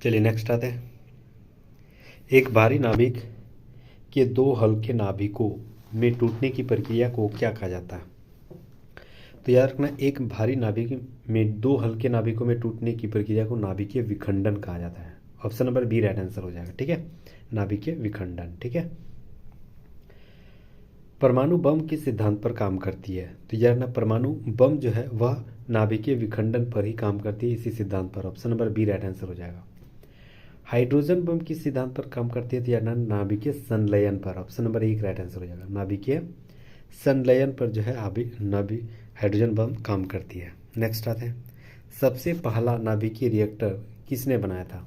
चलिए नेक्स्ट आते हैं, एक भारी नाभिक के दो हल्के नाभिकों में टूटने की प्रक्रिया को क्या कहा जाता है, तो याद रखना एक भारी नाभिक में दो हल्के नाभिकों में टूटने की प्रक्रिया को नाभिकीय विखंडन कहा जाता है। Option number B right answer हो जाएगा। ठीक है, नाभिकीय विखंडन। ठीक है, परमाणु बम किस सिद्धांत पर काम करती है, तो यार ना परमाणु बम जो है वह नाभिकीय विखंडन पर ही काम करती है, इसी सिद्धांत पर। Option number B right answer हो जाएगा। हाइड्रोजन बम किस सिद्धांत पर काम करती है, तो यार ना नाभिकीय संलयन पर। ऑप्शन नंबर 1 राइट आंसर हो जाएगा, नाभिकीय संलयन पर जो है हाइड्रोजन बम काम करती है। नेक्स्ट आते हैं, सबसे पहला नाभिकीय रिएक्टर किसने बनाया था,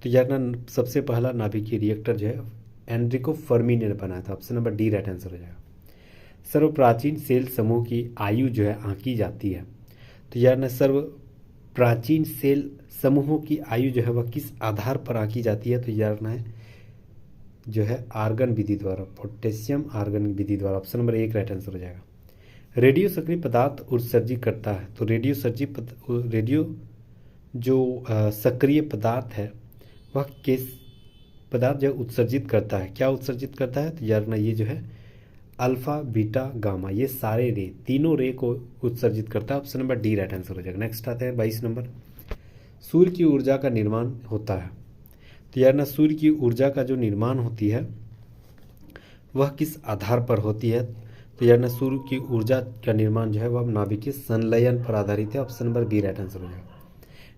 तो यार ना सबसे पहला नाभिकीय रिएक्टर जो है एनरिको फर्मी ने बनाया था। Option number D right answer हो जाएगा। सर्वप्राचीन सेल समूह की आयु जो है आंकी जाती है, तो यार ना सर्वप्राचीन सेल समूहों की आयु जो है वह किस आधार पर आंकी जाती है, तो यार ना जो है आर्गन विधि द्वारा, पोटेशियम आर्गन विधि द्वारा। ऑप्शन नंबर 1 राइट आंसर हो जाएगा। रेडियो सक्रिय पदार्थ उत्सर्जित करता है, तो रेडियो जो सक्रिय पदार्थ है वह किस पदार्थ जो उत्सर्जित करता है, क्या उत्सर्जित करता है, तो यार ना ये जो है अल्फा बीटा गामा, ये सारे रे, तीनों रे को उत्सर्जित करता है। Option number D right answer हो जाएगा। नेक्स्ट आते हैं 22 नंबर, सूर्य की ऊर्जा का निर्माण होता है, तो यार ना सूर्य की ऊर्जा का जो निर्माण होती है वह किस आधार पर होती है, तो यार ना सूर्य की ऊर्जा का निर्माण जो है वह नाभिकीय संलयन पर आधारित है। Option number B right answer हो जाएगा।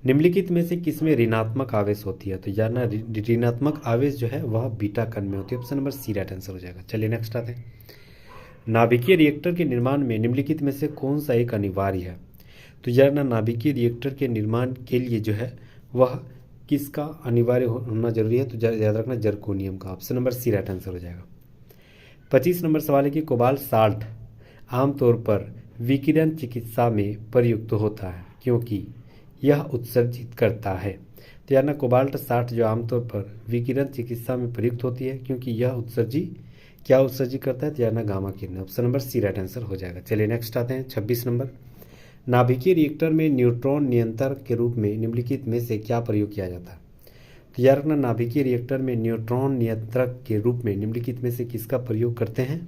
निम्नलिखित में से किसमें ऋणात्मक आवेश होती है, तो यार ना ऋणात्मक आवेश जो है वह बीटा कण में होती है। Option number C right answer हो जाएगा। चलिए नेक्स्ट आते हैं, नाभिकीय रिएक्टर के निर्माण में निम्नलिखित में से कौन सा एक अनिवार्य है, तो यार ना नाभिकीय रिएक्टर के निर्माण के लिए जो है वह किसका अनिवार्य होना जरूरी है, तो याद रखना जर्कोनियम का। Option number C right answer हो जाएगा। 25 नंबर सवाल है कि कोबाल्ट साल्ट आमतौर पर विकिरण चिकित्सा में प्रयुक्त होता है क्योंकि यह उत्सर्जित करता है। तो यार ना कोबाल्ट साल्ट जो आमतौर पर विकिरण चिकित्सा में प्रयुक्त होती है क्योंकि यह उत्सर्जित करता है, तो यार ना गामा किरण। Option number C right answer हो जाएगा। चलिए नेक्स्ट आते हैं 26 नंबर। नाभिकीय रिएक्टर में न्यूट्रॉन नियंत्रक के रूप में निम्नलिखित में से क्या प्रयोग किया जाता है। तो याद रखना नाभिकीय रिएक्टर में न्यूट्रॉन नियंत्रक के रूप में निम्नलिखित में से किसका प्रयोग करते हैं।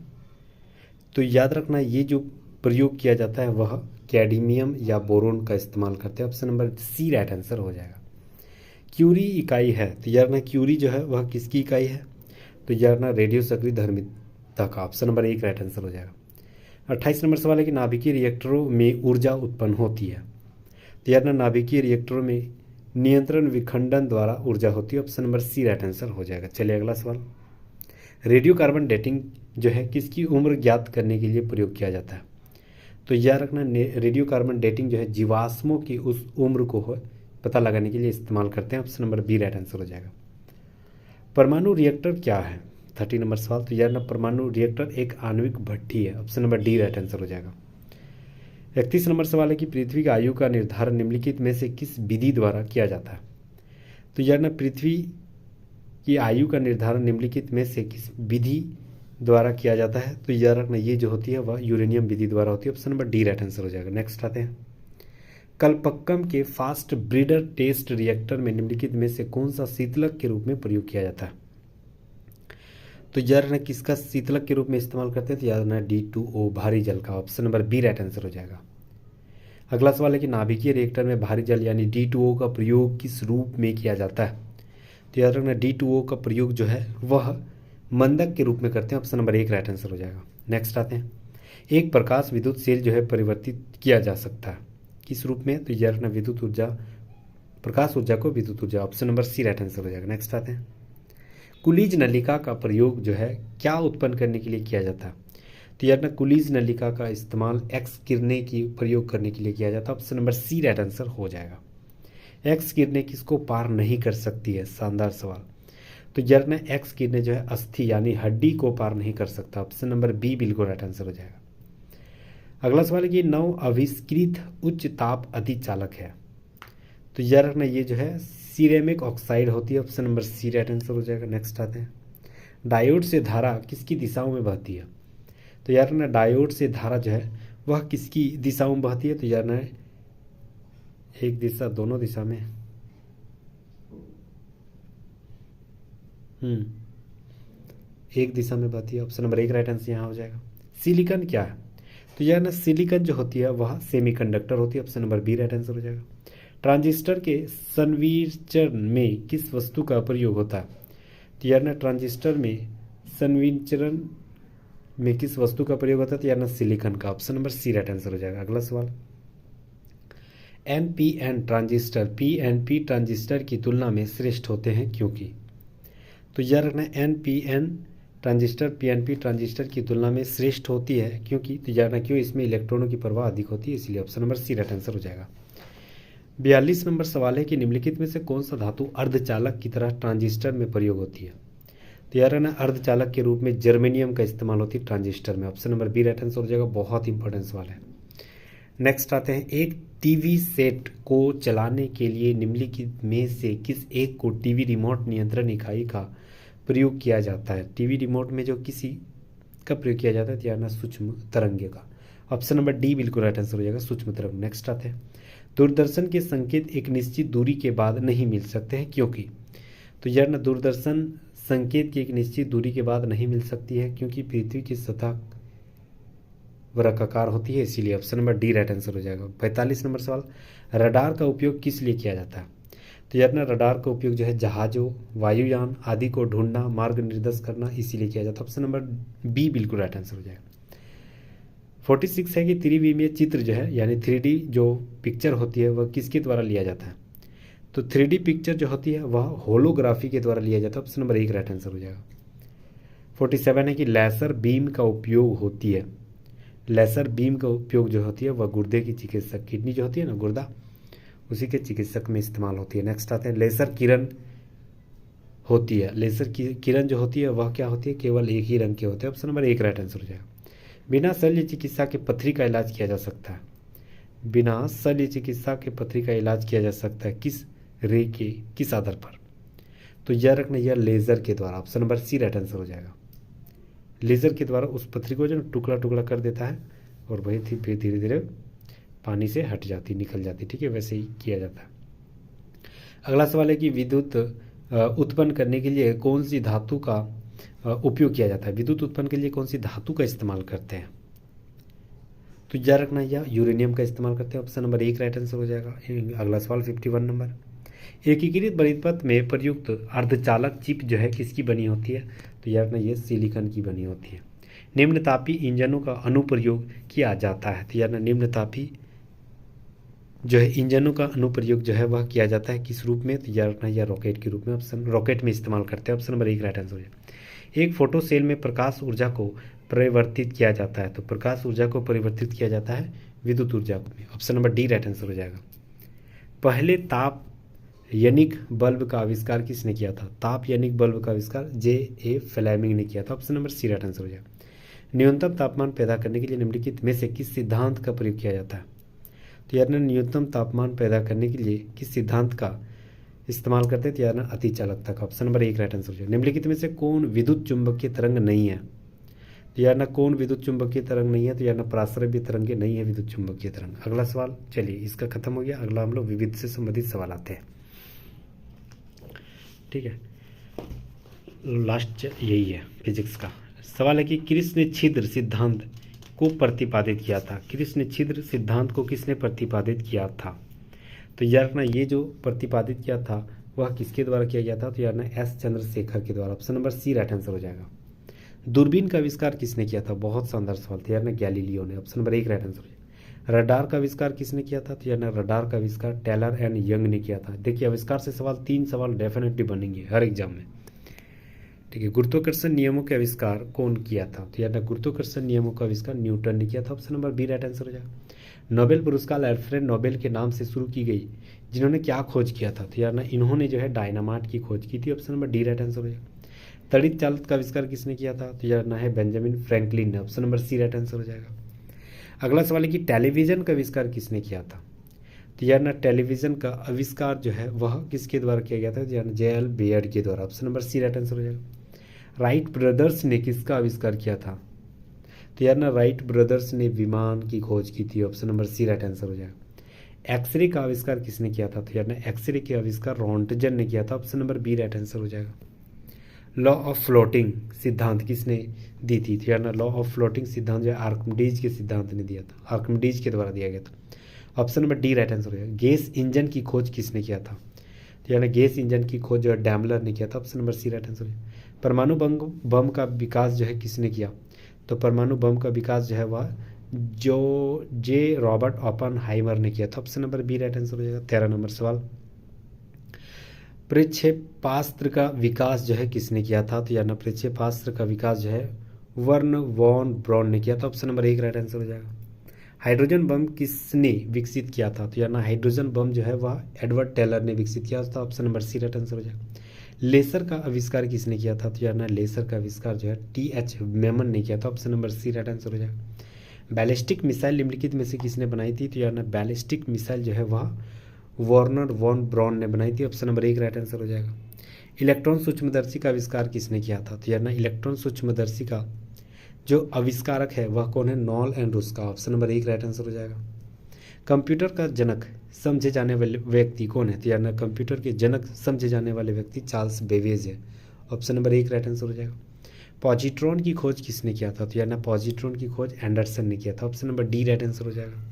तो याद रखना ये जो प्रयोग किया जाता है वह कैडमियम या बोरोन का इस्तेमाल करते हैं। Option number C right answer हो जाएगा। क्यूरी इकाई है, तो याद रखना क्यूरी जो है वह किसकी इकाई है, तो याद रखना रेडियो सक्रिय धर्मिता का। ऑप्शन नंबर 1 राइट आंसर हो जाएगा। 28 नंबर सवाल है कि नाभिकीय रिएक्टरों में ऊर्जा उत्पन्न होती है। तो यार ना नाभिकीय रिएक्टरों में नियंत्रण विखंडन द्वारा ऊर्जा होती है। Option number C right answer हो जाएगा। चलिए अगला सवाल। रेडियो कार्बन डेटिंग जो है किसकी उम्र ज्ञात करने के लिए प्रयोग किया जाता है। तो याद रखना रेडियो कार्बन डेटिंग जो है जीवाश्मों की उस उम्र को पता लगाने के लिए इस्तेमाल करते हैं। Option number B right answer हो जाएगा। परमाणु रिएक्टर क्या है, 30 नंबर सवाल। तो यार ना परमाणु रिएक्टर एक आणविक भट्ठी है। Option number D right answer हो जाएगा। 31 नंबर सवाल है कि पृथ्वी की आयु का निर्धारण निम्नलिखित में से किस विधि द्वारा किया जाता है। तो यार ना पृथ्वी की आयु का निर्धारण निम्नलिखित में से किस विधि द्वारा किया जाता है। तो याद रखना ये जो होती है वह यूरेनियम विधि द्वारा होती है। Option number D right answer हो जाएगा। नेक्स्ट आते हैं। कलपक्कम के फास्ट ब्रीडर टेस्ट रिएक्टर में निम्नलिखित में से कौन सा शीतलक के रूप में प्रयोग किया जाता है। तो याद रखना किसका शीतलक के रूप में इस्तेमाल करते हैं, तो याद रखना D2O भारी जल का। Option number B right answer हो जाएगा। अगला सवाल है कि नाभिकीय रिएक्टर में भारी जल यानी D2O का प्रयोग किस रूप में किया जाता है। तो याद रखना D2O का प्रयोग जो है वह मंदक के रूप में करते हैं। ऑप्शन नंबर 1 राइट आंसर हो जाएगा। नेक्स्ट आते हैं। एक प्रकाश विद्युत सेल जो है परिवर्तित किया जा सकता है किस रूप में, तो याद रखना विद्युत ऊर्जा, प्रकाश ऊर्जा को विद्युत ऊर्जा। Option number C right answer हो जाएगा। नेक्स्ट आते हैं। कुलीज नलिका का प्रयोग जो है क्या उत्पन्न करने के लिए किया जाता है। तो यार ना कुलीज नलिका का इस्तेमाल एक्स किरणें की प्रयोग करने के लिए किया जाता है। Option number C right answer हो जाएगा। एक्स किरणें किसको पार नहीं कर सकती है, शानदार सवाल। तो यार ना एक्स किरणें जो है अस्थि यानी हड्डी को पार नहीं कर सकता। ऑप्शन नंबर बी बिल्कुल राइट आंसर हो जाएगा। अगला सवाल है कि नव आविष्कृत उच्च ताप अतिचालक है। तो याद रखना ये जो है सिरेमिक ऑक्साइड होती है। Option number C right answer हो जाएगा। नेक्स्ट आते हैं। डायोड से धारा किसकी दिशाओं में बहती है। तो याद रखना डायोड से धारा जो है वह किसकी दिशाओं में बहती है। तो याद रखना एक दिशा, दोनों दिशा में, एक दिशा में बहती है। ऑप्शन नंबर 1 राइट आंसर यहाँ हो जाएगा। सिलिकॉन क्या है। तो यार ना सिलिकॉन जो होती है वह सेमीकंडक्टर होती है। Option number B right answer हो जाएगा। ट्रांजिस्टर के संविचरण में किस वस्तु का प्रयोग होता है। तो यार ना ट्रांजिस्टर में संविचरण में किस वस्तु का प्रयोग होता है, तो यार ना सिलिकॉन का। Option number C right answer हो जाएगा। अगला सवाल। NPN ट्रांजिस्टर PNP ट्रांजिस्टर की तुलना में श्रेष्ठ होते हैं क्योंकि। तो याद रखना NPN ट्रांजिस्टर PNP ट्रांजिस्टर की तुलना में श्रेष्ठ होती है क्योंकि। तो याद रखना क्यों, इसमें इलेक्ट्रॉनों की प्रवाह अधिक होती है इसलिए। Option number C right answer हो जाएगा। 42 नंबर सवाल है कि निम्नलिखित में से कौन सा धातु अर्धचालक की तरह ट्रांजिस्टर में प्रयोग होती है। तो यार ना अर्धचालक के रूप में जर्मेनियम का इस्तेमाल होती है ट्रांजिस्टर में। Option number B right answer हो जाएगा। बहुत इंपॉर्टेंट सवाल है। नेक्स्ट आते हैं। एक टीवी सेट को चलाने के लिए निम्नलिखित में से किस एक को टीवी रिमोट नियंत्रण इकाई का प्रयोग किया जाता है। टीवी रिमोट में जो किसी का प्रयोग किया जाता है, तो यार ना सूक्ष्म तरंगे का। ऑप्शन नंबर डी बिल्कुल राइट आंसर हो जाएगा, सूक्ष्म तरंग। नेक्स्ट आते हैं। दूरदर्शन के संकेत एक निश्चित दूरी के बाद नहीं मिल सकते हैं क्योंकि। तो यार ना दूरदर्शन संकेत की एक निश्चित दूरी के बाद नहीं मिल सकती है क्योंकि पृथ्वी की सतह वृत्ताकार होती है इसीलिए। Option number D right answer हो जाएगा। 45 नंबर सवाल। रडार का उपयोग किस लिए किया जाता है। तो यार ना रडार का उपयोग जो है जहाज़ों, वायुयान आदि को ढूंढना, मार्ग निर्देश करना इसीलिए किया जाता है। ऑप्शन नंबर बी बिल्कुल राइट आंसर हो जाएगा। 46 है कि त्रिविमीय चित्र जो है यानी 3D जो पिक्चर होती है वह किसके द्वारा लिया जाता है। तो 3D पिक्चर जो होती है वह होलोग्राफी के द्वारा लिया जाता है। ऑप्शन नंबर 1 राइट आंसर हो जाएगा। 47 है कि लेजर बीम का उपयोग होती है लेसर बीम का उपयोग जो होती है वह गुर्दे की चिकित्सक, किडनी जो होती है ना, गुर्दा, उसी के चिकित्सक में इस्तेमाल होती है। नेक्स्ट आते हैं लेसर किरण होती है। लेसर की किरण जो होती है वह क्या होती है, केवल एक ही रंग के होते हैं। ऑप्शन नंबर 1 राइट आंसर हो जाएगा। बिना शल्य चिकित्सा के पथरी का इलाज किया जा सकता है। बिना शल्य चिकित्सा के पथरी का इलाज किया जा सकता है किस रे के, किस आधार पर? तो यह रखना, यह लेजर के द्वारा। Option number C right answer हो जाएगा। लेजर के द्वारा उस पथरी को जो टुकड़ा टुकड़ा कर देता है और वही थी फिर धीरे धीरे पानी से हट जाती, निकल जाती। ठीक है, वैसे ही किया जाता है। अगला सवाल है कि विद्युत उत्पन्न करने के लिए कौन सी धातु का उपयोग किया जाता है? विद्युत उत्पन्न के लिए कौन सी धातु का इस्तेमाल करते हैं? तो याद रखना, या यूरेनियम का इस्तेमाल करते हैं। ऑप्शन नंबर 1 राइट आंसर हो जाएगा। अगला सवाल 51 नंबर, एकीकृत परिपथ में प्रयुक्त अर्धचालक चिप जो है किसकी बनी होती है? तो याद रखना, ये सिलिकॉन की बनी होती है। निम्नतापी इंजनों का अनुप्रयोग किया जाता है। तो याद रखना, निम्नतापी जो है इंजनों का अनुप्रयोग जो है वह किया जाता है किस रूप में? तो याद रखना, यह रॉकेट के रूप में, ऑप्शन रॉकेट में इस्तेमाल करते हैं। ऑप्शन नंबर 1 राइट आंसर हो जाएगा। एक फोटो सेल में प्रकाश ऊर्जा को परिवर्तित किया जाता है। तो प्रकाश ऊर्जा को परिवर्तित किया जाता है विद्युत ऊर्जा में। Option number D right answer हो जाएगा। पहले ताप यनिक बल्ब का आविष्कार किसने किया था? ताप यनिक बल्ब का आविष्कार J.A. फ्लेमिंग ने किया था। Option number C right answer हो जाएगा। न्यूनतम तापमान पैदा करने के लिए निम्नलिखित में से किस सिद्धांत का प्रयोग किया जाता है? तो यार न्यूनतम तापमान पैदा करने के लिए किस सिद्धांत का इस्तेमाल करते हैं? तो यार अतिचालकता का। ऑप्शन नंबर 1 राइट आंसर हो जाएगा। निम्नलिखित में से कौन विद्युत चुंबकीय तरंग नहीं है? तो यार कौन विद्युत चुंबकीय तरंग नहीं है? तो यार पराश्रव्य तरंगे नहीं है विद्युत चुंबकीय तरंग। अगला सवाल, चलिए इसका खत्म हो गया। अगला हम लोग विविध से संबंधित सवाल आते हैं। ठीक है, लास्ट यही है फिजिक्स का सवाल है कि किसने छिद्र सिद्धांत को प्रतिपादित किया था? किसने छिद्र सिद्धांत को किसने प्रतिपादित किया था? तो यार रखना, ये जो प्रतिपादित किया था वह किसके द्वारा किया गया था? तो यार ना एस चंद्रशेखर के द्वारा। Option number C right answer हो जाएगा। दूरबीन का आविष्कार किसने किया था? बहुत शानदार सवाल था यार ना, गैलीलियो ने। ऑप्शन नंबर 1 राइट आंसर हो जाएगा। रडार का आविष्कार किसने किया था? तो यार ना रडार का आविष्कार टेलर एंड यंग ने किया था। देखिए आविष्कार से सवाल 3 सवाल डेफिनेटली बनेंगे हर एग्जाम में। ठीक है, गुरुत्वाकर्षण नियमों के आविष्कार कौन किया था? तो यार गुरुत्वाकर्षण नियमों का आविष्कार न्यूटन ने किया था। Option number B right answer हो जाएगा। नोबेल पुरस्कार अल्फ्रेड नोबेल के नाम से शुरू की गई, जिन्होंने क्या खोज किया था? तो यार इन्होंने जो है डायनामाइट की खोज की थी। Option number D right answer हो जाएगा। तड़ित चालक का आविष्कार किसने किया था? तो यार है बेंजामिन फ्रैंकलिन ने। Option number C right answer हो जाएगा। अगला सवाल है कि टेलीविजन का आविष्कार किसने किया था? तो यार टेलीविजन का आविष्कार जो है वह किसके द्वारा किया गया था? यार J.L. बेयर्ड के द्वारा। Option number C right answer हो जाएगा। राइट ब्रदर्स ने किसका आविष्कार किया था? तो यार राइट ब्रदर्स ने विमान की खोज की थी। Option number C right answer हो जाएगा। एक्सरे का आविष्कार किसने किया था? तो यार एक्सरे के आविष्कार रोंटजन ने किया था। Option number B right answer हो जाएगा। लॉ ऑफ फ्लोटिंग सिद्धांत किसने दी थी? तो यार लॉ ऑफ फ्लोटिंग सिद्धांत जो है आर्किमिडीज के सिद्धांत ने दिया था, आर्किमिडीज के द्वारा दिया गया था। Option number D right answer हो जाएगा। गैस इंजन की खोज किसने किया था? तो यार गैस इंजन की खोज जो है डैमलर ने किया था। Option number C right answer है। परमाणु बम का विकास जो है किसने किया? तो परमाणु बम का विकास जो है वह जो रॉबर्ट ओपेनहाइमर ने किया था। Option number B right answer हो जाएगा। 13 नंबर सवाल, प्रक्षेपास्त्र का विकास जो है किसने किया था? तो यार प्रक्षेपास्त्र का विकास जो है वर्न वॉन ब्रॉन ने किया था। ऑप्शन नंबर 1 राइट आंसर हो जाएगा। हाइड्रोजन बम किसने विकसित किया था? तो यार हाइड्रोजन बम जो है वह एडवर्ड टेलर ने विकसित किया था। Option number C right answer हो जाएगा। लेसर का आविष्कार किसने किया था? तो यार लेसर का आविष्कार जो है T.H. मेमन ने किया था। Option number C right answer हो जाएगा। बैलिस्टिक मिसाइल निम्नलिखित में से किसने बनाई थी? तो यार बैलिस्टिक मिसाइल जो है वह वार्नर वॉन ब्रॉन ने बनाई थी। ऑप्शन नंबर 1 राइट आंसर हो जाएगा। इलेक्ट्रॉन सूक्ष्मदर्शी का आविष्कार किसने किया था? तो यार इलेक्ट्रॉन सूक्ष्मदर्शी का जो आविष्कारक है वह कौन है? नॉल एंड रूस का। ऑप्शन नंबर 1 राइट आंसर हो जाएगा। कंप्यूटर का जनक समझे जाने वाले व्यक्ति कौन है? तो यार कंप्यूटर के जनक समझे जाने वाले व्यक्ति चार्ल्स बेबेज है। ऑप्शन नंबर 1 राइट आंसर हो जाएगा। पॉजिट्रॉन की खोज किसने किया था? तो यार पॉजिट्रॉन की खोज एंडरसन ने किया था। Option number D right answer हो जाएगा।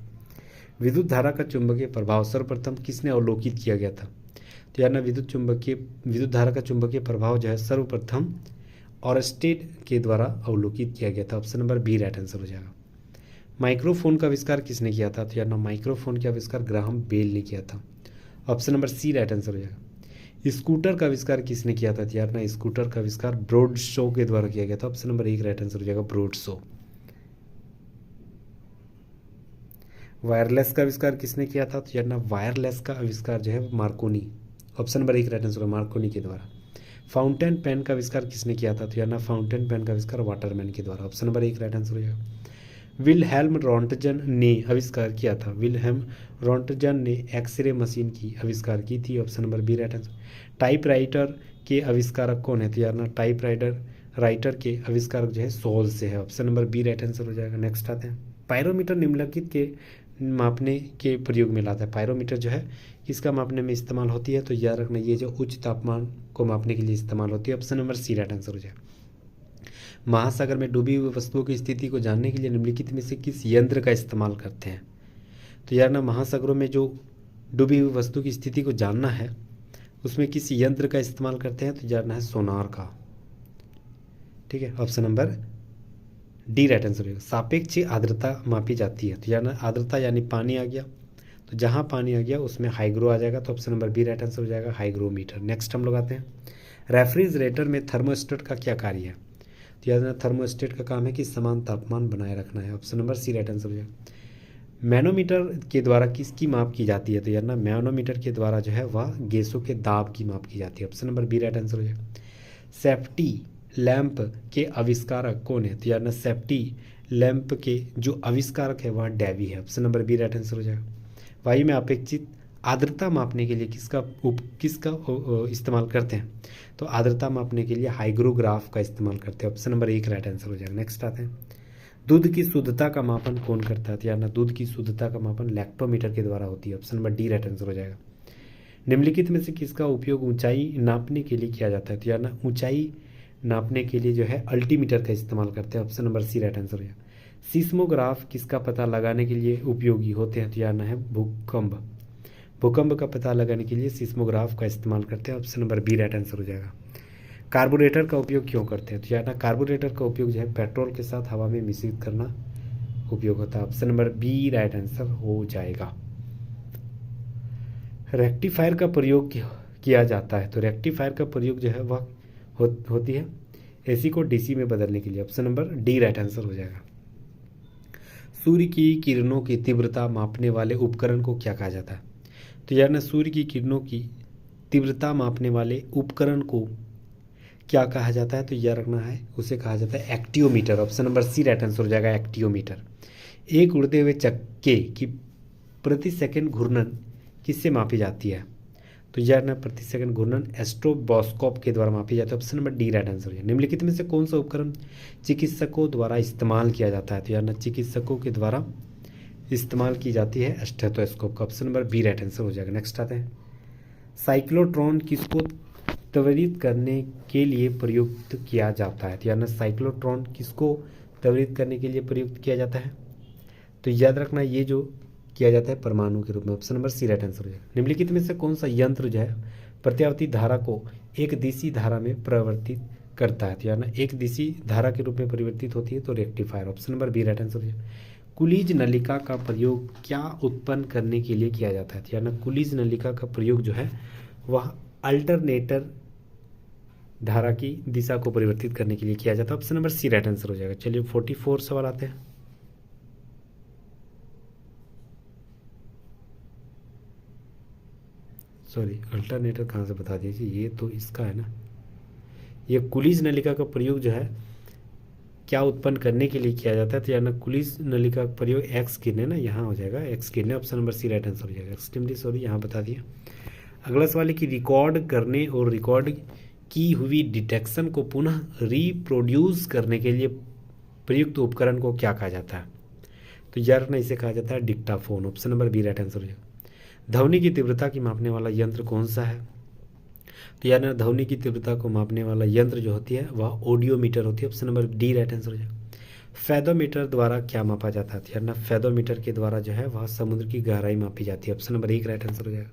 विद्युत धारा का चुंबकीय प्रभाव सर्वप्रथम किसने अवलोकित किया गया था? तो यार विद्युत धारा का चुंबकीय प्रभाव जो है सर्वप्रथम ऑरस्टेड के द्वारा अवलोकित किया गया था। Option number B right answer हो जाएगा। माइक्रोफोन का आविष्कार किसने किया था? तो यार माइक्रोफोन का आविष्कार ग्राहम बेल ने किया था। Option number C right answer हो जाएगा। स्कूटर का आविष्कार किसने किया था? तो यार स्कूटर का आविष्कार ब्रॉड शो के द्वारा किया गया था। ऑप्शन नंबर 1 राइट आंसर हो जाएगा, ब्रॉड शो। वायरलेस का आविष्कार किसने किया था? तो यार ना वायरलेस का आविष्कार जो है वो Markovnikov, option number 1 right answer होगा, मार्कोनी के द्वारा। फाउंटेन पेन का आविष्कार किसने किया था? तो यार ना फाउंटेन पेन का आविष्कार वाटरमैन के द्वारा, ऑप्शन नंबर 1 राइट आंसर हो जाएगा। विलहेल्म रॉन्टजन ने आविष्कार किया था, विलहेल्म रॉन्टजन ने एक्सरे मशीन की आविष्कार की थी, option number B right answer. Typewriter के आविष्कारक कौन है? तो यार ना राइटर के आविष्कारक जो है सोल से है, option number B right answer हो जाएगा। नेक्स्ट आते हैं, पायरोमीटर निम्नलिखित के मापने के प्रयोग में लाता है। पायरोमीटर जो है किसका मापने में इस्तेमाल होती है? तो याद रखना ये जो उच्च तापमान को मापने के लिए इस्तेमाल होती है, option number C right answer हो जाएगा। महासागर में डूबी हुई वस्तुओं की स्थिति को जानने के लिए निम्नलिखित में से किस यंत्र का इस्तेमाल करते हैं? तो यार ना महासागरों में जो डूबी हुई वस्तु की स्थिति को जानना है उसमें किस यंत्र का इस्तेमाल करते हैं? तो जानना है सोनार का, ठीक है, option number D right answer होगा। सापेक्ष आर्द्रता मापी जाती है, तो यार ना आर्द्रता यानी पानी आ गया, तो जहाँ पानी आ गया उसमें हाइग्रो आ जाएगा, तो option number B right answer हो जाएगा, हाइग्रोमीटर। नेक्स्ट हम लोग आते हैं, रेफ्रिजरेटर में थर्मोस्टेट का क्या कार्य है? तो याद रखना थर्मोस्टेट का काम है कि समान तापमान बनाए रखना है, option number C right answer हो जाएगा। मैनोमीटर के द्वारा किसकी माप की जाती है? तो यार ना मैनोमीटर के द्वारा जो है वह गैसों के दाब की माप की जाती है, option number B right answer हो जाएगा। सेफ्टी लैंप के आविष्कारक कौन है? तो यार ना सेफ्टी लैंप के जो आविष्कारक है वह डेवी है, option number B right answer हो जाएगा। वायु में अपेक्षित आर्द्रता मापने के लिए किसका इस्तेमाल करते हैं? तो आर्द्रता मापने के लिए हाइग्रोग्राफ का इस्तेमाल करते हैं, ऑप्शन नंबर 1 राइट आंसर हो जाएगा। नेक्स्ट आते हैं, दूध की शुद्धता का मापन कौन करता है? तो यार ना दूध की शुद्धता का मापन लैक्टोमीटर के द्वारा होती है, option number D right answer हो जाएगा। निम्नलिखित में से किसका उपयोग ऊंचाई नापने के लिए किया जाता है? तो यार ना ऊंचाई नापने के लिए जो है अल्टीमीटर का इस्तेमाल करते हैं, option number C right answer हो जाएगा। सीस्मोग्राफ किसका पता लगाने के लिए उपयोगी होते हैं? तो यार ना है भूकंप का पता लगाने के लिए सीस्मोग्राफ का इस्तेमाल करते हैं, option number B right answer हो जाएगा। कार्बोरेटर का उपयोग क्यों करते हैं? तो यार ना कार्बोरेटर का उपयोग जो है पेट्रोल के साथ हवा में मिश्रित करना उपयोग होता है, option number B right answer हो जाएगा। रेक्टिफायर का प्रयोग किया जाता है, तो रेक्टिफायर का प्रयोग जो है वह होती है एसी को डीसी में बदलने के लिए, option number D right answer हो जाएगा। सूर्य की किरणों की तीव्रता मापने वाले उपकरण को क्या कहा जाता है? तो यार ना सूर्य की किरणों की तीव्रता मापने वाले उपकरण को क्या कहा जाता है? तो यह रखना है उसे कहा जाता है actinometer, option number C right answer हो जाएगा, एक्टियोमीटर। एक उड़ते हुए चक्के की प्रति सेकंड घूर्णन किससे मापी जाती है? तो यह ना प्रति सेकंड घूर्णन एस्ट्रोबोस्कोप के द्वारा मापी जाती है, option number D right answer है। निम्नलिखित में से कौन सा उपकरण चिकित्सकों द्वारा इस्तेमाल किया जाता है? तो यार ना चिकित्सकों के द्वारा इस्तेमाल की जाती है स्टेथोस्कोप का, option number B right answer हो जाएगा। नेक्स्ट आते हैं, साइक्लोट्रॉन किसको त्वरित करने के लिए प्रयुक्त किया जाता है? तो यार ना साइक्लोट्रॉन किसको त्वरित करने के लिए प्रयुक्त किया जाता है? तो याद रखना ये जो किया जाता है परमाणु के रूप में, option number C right answer हो जाएगा। निम्नलिखित में से कौन सा यंत्र जो है प्रत्यावर्ती धारा को एक दिशी धारा में परिवर्तित करता है? तो यार ना एक दिशी धारा के रूप में परिवर्तित होती है तो rectifier, option number B right answer हो जाएगा। कुलीज नलिका का प्रयोग क्या उत्पन्न करने के लिए किया जाता है? तो यार ना कुलीज नलिका का प्रयोग जो है वह अल्टरनेटर धारा की दिशा को परिवर्तित करने के लिए किया जाता है, option number C right answer हो जाएगा। चलिए 44 सवाल आते हैं। सॉरी अल्टरनेटर कहाँ से बता दीजिए, ये तो इसका है ना, ये कुलीज नलिका का प्रयोग जो है क्या उत्पन्न करने के लिए किया जाता है? तो यार ना कुलीज नलिका का प्रयोग एक्स किरणें ना यहाँ हो जाएगा, एक्स किरणें, option number C right answer हो जाएगा। एक्सट्रीमली सॉरी यहाँ बता दिया। अगला सवाल है कि रिकॉर्ड करने और रिकॉर्ड की हुई डिटेक्शन को पुनः रिप्रोड्यूस करने के लिए प्रयुक्त उपकरण को क्या कहा जाता है? तो यार ना इसे कहा जाता है Dictaphone, option number B right answer हो जाएगा। ध्वनि की तीव्रता की मापने वाला यंत्र कौन सा है? तो यार ना ध्वनि की तीव्रता को मापने वाला यंत्र जो होती है वह ऑडियोमीटर होती है, option number D right answer हो जाएगा। फेदोमीटर द्वारा क्या मापा जाता है? तो यार ना फेदोमीटर के द्वारा जो है वह समुद्र की गहराई मापी जाती है, ऑप्शन नंबर 1 राइट आंसर हो जाएगा।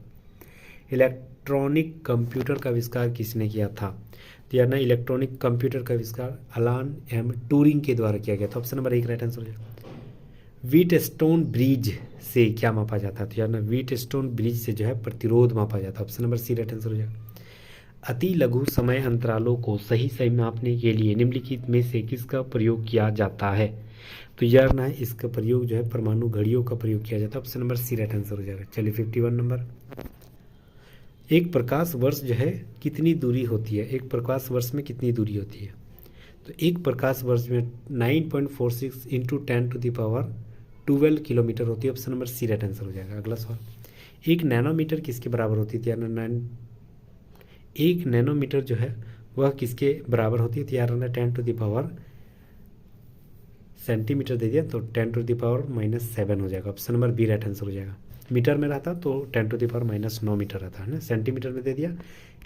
इलेक्ट्रॉनिक कंप्यूटर का आविष्कार किसने किया था? तो यार ना इलेक्ट्रॉनिक कंप्यूटर का आविष्कार अलान एम ट्यूरिंग के द्वारा किया गया था, ऑप्शन नंबर 1 राइट आंसर हो जाएगा। व्हीटस्टोन ब्रिज से क्या मापा जाता है? तो यार ना व्हीटस्टोन ब्रिज से जो है प्रतिरोध मापा जाता है, option number C right answer हो जाएगा। अति लघु समय अंतरालों को सही मापने के लिए निम्नलिखित में से किसका प्रयोग किया जाता है? तो याद रखना है इसका प्रयोग जो है परमाणु घड़ियों का प्रयोग किया जाता है। Option number C right answer हो जाएगा। चलिए 51 नंबर, एक प्रकाश वर्ष जो है कितनी दूरी होती है, एक प्रकाश वर्ष में कितनी दूरी होती है? तो एक प्रकाश वर्ष में 9.46 इंटू 10⁻12 किलोमीटर होती है। Option number C right answer हो जाएगा। अगला सवाल, एक नैनोमीटर किसके बराबर होती है? एक नैनोमीटर जो है वह किसके बराबर होती है? तो यार 10⁻, सेंटीमीटर दे दिया तो 10⁻⁻7 हो जाएगा। Option number B right answer हो जाएगा। मीटर में रहता तो 10⁻⁻9 मीटर रहता है ना, सेंटीमीटर में दे दिया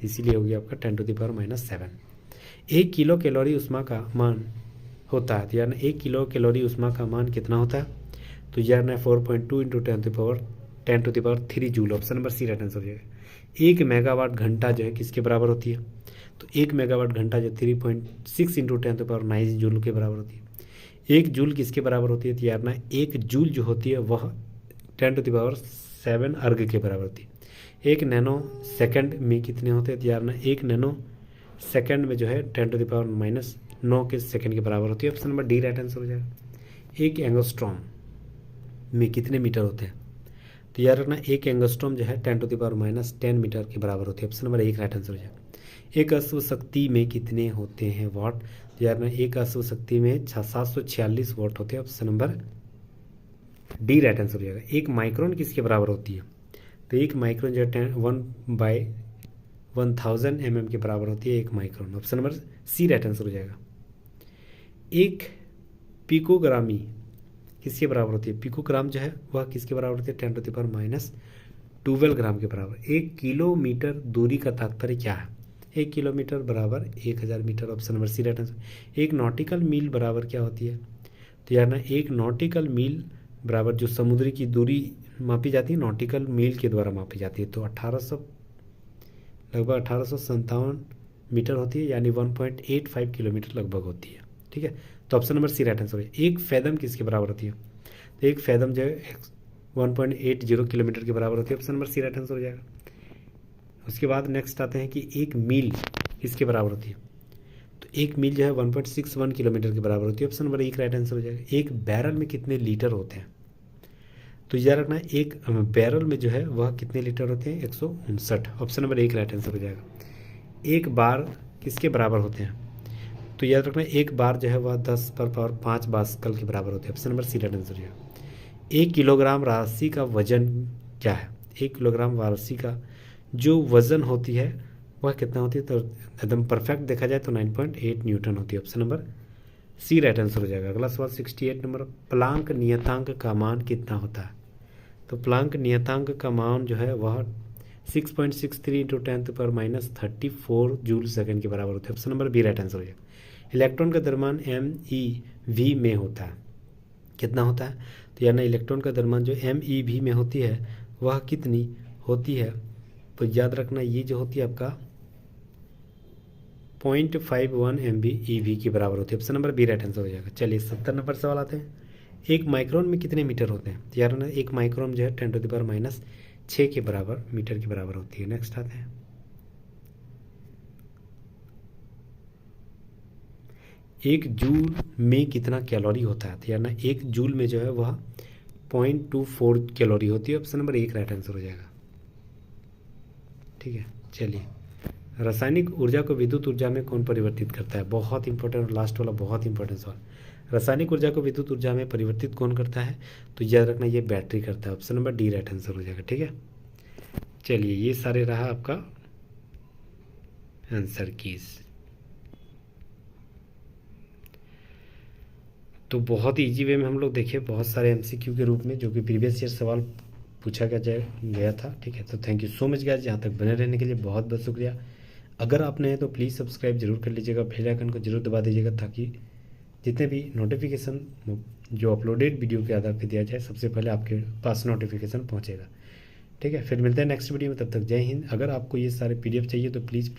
इसीलिए हो गया आपका 10⁻⁻7। 1 किलो कैलोरी उष्मा का मान होता है, तो यार 1 किलो कैलोरी उष्मा का मान कितना होता है? तो यार 4.2 into 10⁻³ joule. Option number C right answer हो जाएगा। 1 मेगावाट घंटा जो है किसके बराबर होती है? तो 1 मेगावाट घंटा जो 3.6 इंटू 10⁻9 जूल के बराबर होती है। 1 जूल किसके बराबर होती है? तो यार 1 जूल जो होती है वह 10⁻7 अर्ग के बराबर होती है। 1 नैनो सेकंड में कितने होते हैं? तो यार 1 नैनो सेकंड में जो है 10⁻⁻9 के सेकंड के बराबर होती है। Option number D right answer हो जाएगा। 1 एंगस्ट्रॉम में कितने मीटर होते हैं? तो याद रखना 1 एंगस्ट्रॉम जो है 10⁻10 मीटर के बराबर होती है। ऑप्शन नंबर 1 राइट आंसर हो जाएगा। एक अश्व शक्ति में कितने होते हैं वाट? तो याद रखना 1 अश्व शक्ति में 746 वाट होते हैं। Option number D right answer हो जाएगा। 1 माइक्रोन किसके बराबर होती है? तो 1 माइक्रोन जो है 1/1000 mm के बराबर होती है 1 micron. Option number C right answer हो जाएगा। 1 पिकोग्रामी किसके बराबर होती है? पिकोग्राम जो है वह किसके बराबर होती है? 10⁻12 ग्राम के बराबर। 1 किलोमीटर दूरी का तात्पर्य क्या है? 1 किलोमीटर बराबर 1000 metre. Option number C right answer. 1 nautical mile बराबर क्या होती है? तो यार 1 नॉटिकल मील बराबर जो समुद्री की दूरी मापी जाती है नॉटिकल मील के द्वारा मापी जाती है, तो लगभग 1857 मीटर होती है, यानी 1.85 किलोमीटर लगभग होती है। ठीक है, तो option number C right answer है। 1 फैदम किसके बराबर होती है? तो 1 फैदम जो है 1.80 किलोमीटर के बराबर होती है। Option number C right answer हो जाएगा। उसके बाद नेक्स्ट आते हैं कि 1 मील किसके बराबर होती है? तो 1 मील जो है 1.61 किलोमीटर के बराबर होती है। ऑप्शन नंबर 1 राइट आंसर हो जाएगा। 1 बैरल में कितने लीटर होते हैं? तो याद रखना 1 बैरल में जो है वह कितने लीटर होते हैं? 159। ऑप्शन नंबर 1 राइट आंसर हो जाएगा। 1 बार किसके बराबर होते हैं? तो याद रखना 1 बार जो है वह 10⁻5 पास्कल के बराबर होते हैं। Option number C right answer हो जाएगा। 1 किलोग्राम राशि का वजन क्या है? 1 किलोग्राम राशि का जो वजन होती है वह कितना होती है? तो एकदम परफेक्ट देखा जाए तो 9.8 न्यूटन होती है। Option number C right answer हो जाएगा। अगला सवाल 68 नंबर, प्लांक नियतांक का मान कितना होता है? तो प्लांक नियतांक का मान जो है वह 6.63 इंटू 10⁻34 जूल सेकंड के बराबर होता है। Option number B right answer हो जाएगा। इलेक्ट्रॉन का द्रव्यमान MeV में होता है, कितना होता है? तो यानी इलेक्ट्रॉन का द्रव्यमान जो MeV में होती है वह कितनी होती है? तो याद रखना ये जो होती है आपका 0.51 MeV के बराबर होती है। Option number B right answer हो जाएगा। चलिए 70 नंबर सवाल आते हैं। 1 माइक्रोन में कितने मीटर होते हैं? तो यार ना 1 माइक्रोन जो है 10⁻6 के बराबर मीटर के बराबर होती है। नेक्स्ट आते हैं 1 जूल में कितना कैलोरी होता है? तो यार ना 1 जूल में जो है वह 0.24 कैलोरी होती है। ऑप्शन नंबर 1 राइट आंसर हो जाएगा। ठीक है, चलिए रासायनिक ऊर्जा को विद्युत ऊर्जा में कौन परिवर्तित करता है? बहुत इंपॉर्टेंट और लास्ट वाला बहुत इंपॉर्टेंट सवाल। रासायनिक ऊर्जा को विद्युत ऊर्जा में परिवर्तित कौन करता है? तो याद रखना ये बैटरी करता है। Option number D right answer हो जाएगा। ठीक है, चलिए ये सारे रहा आपका आंसर कीज। तो बहुत ही ईजी वे में हम लोग देखे, बहुत सारे MCQ के रूप में जो कि प्रीवियस ईयर सवाल पूछा गया था। ठीक है, तो thank you so much guys, यहाँ तक बने रहने के लिए बहुत बहुत शुक्रिया। अगर आप नए हैं तो प्लीज़ सब्सक्राइब जरूर कर लीजिएगा, बेल आइकन को जरूर दबा दीजिएगा ताकि जितने भी नोटिफिकेशन जो अपलोडेड वीडियो के आधार पर दिया जाए सबसे पहले आपके पास नोटिफिकेशन पहुँचेगा। ठीक है, फिर मिलते हैं नेक्स्ट वीडियो में, तब तक जय हिंद। अगर आपको ये सारे PDF चाहिए तो प्लीज़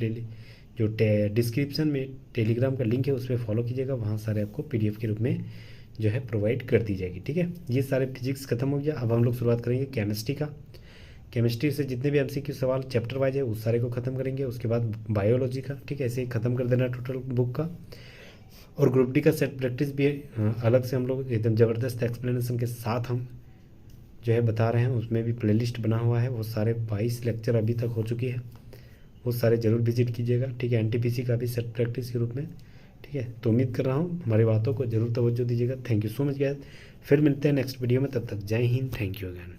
जो डिस्क्रिप्शन में टेलीग्राम का लिंक है उस पर फॉलो कीजिएगा, वहाँ सारे आपको PDF के रूप में जो है प्रोवाइड कर दी जाएगी। ठीक है, ये सारे फिजिक्स खत्म हो गया। अब हम लोग शुरुआत करेंगे केमिस्ट्री का। केमिस्ट्री से जितने भी MCQ सवाल चैप्टर वाइज है उस सारे को खत्म करेंगे। उसके बाद बायोलॉजी का, ठीक है, ऐसे ही खत्म कर देना टोटल बुक का। और ग्रुप डी का सेट प्रैक्टिस भी अलग से हम लोग एकदम ज़बरदस्त एक्सप्लेनेशन के साथ हम जो है बता रहे हैं, उसमें भी प्लेलिस्ट बना हुआ है। वो सारे 22 लेक्चर अभी तक हो चुकी है, वो सारे ज़रूर विजिट कीजिएगा, ठीक है। एनटीपीसी का भी सेट प्रैक्टिस के रूप में, ठीक है। तो उम्मीद कर रहा हूँ हमारी बातों को ज़रूर तवज्जो दीजिएगा। Thank you so much guys, फिर मिलते हैं नेक्स्ट वीडियो में, तब तक जय हिंद, थैंक यू अगैन।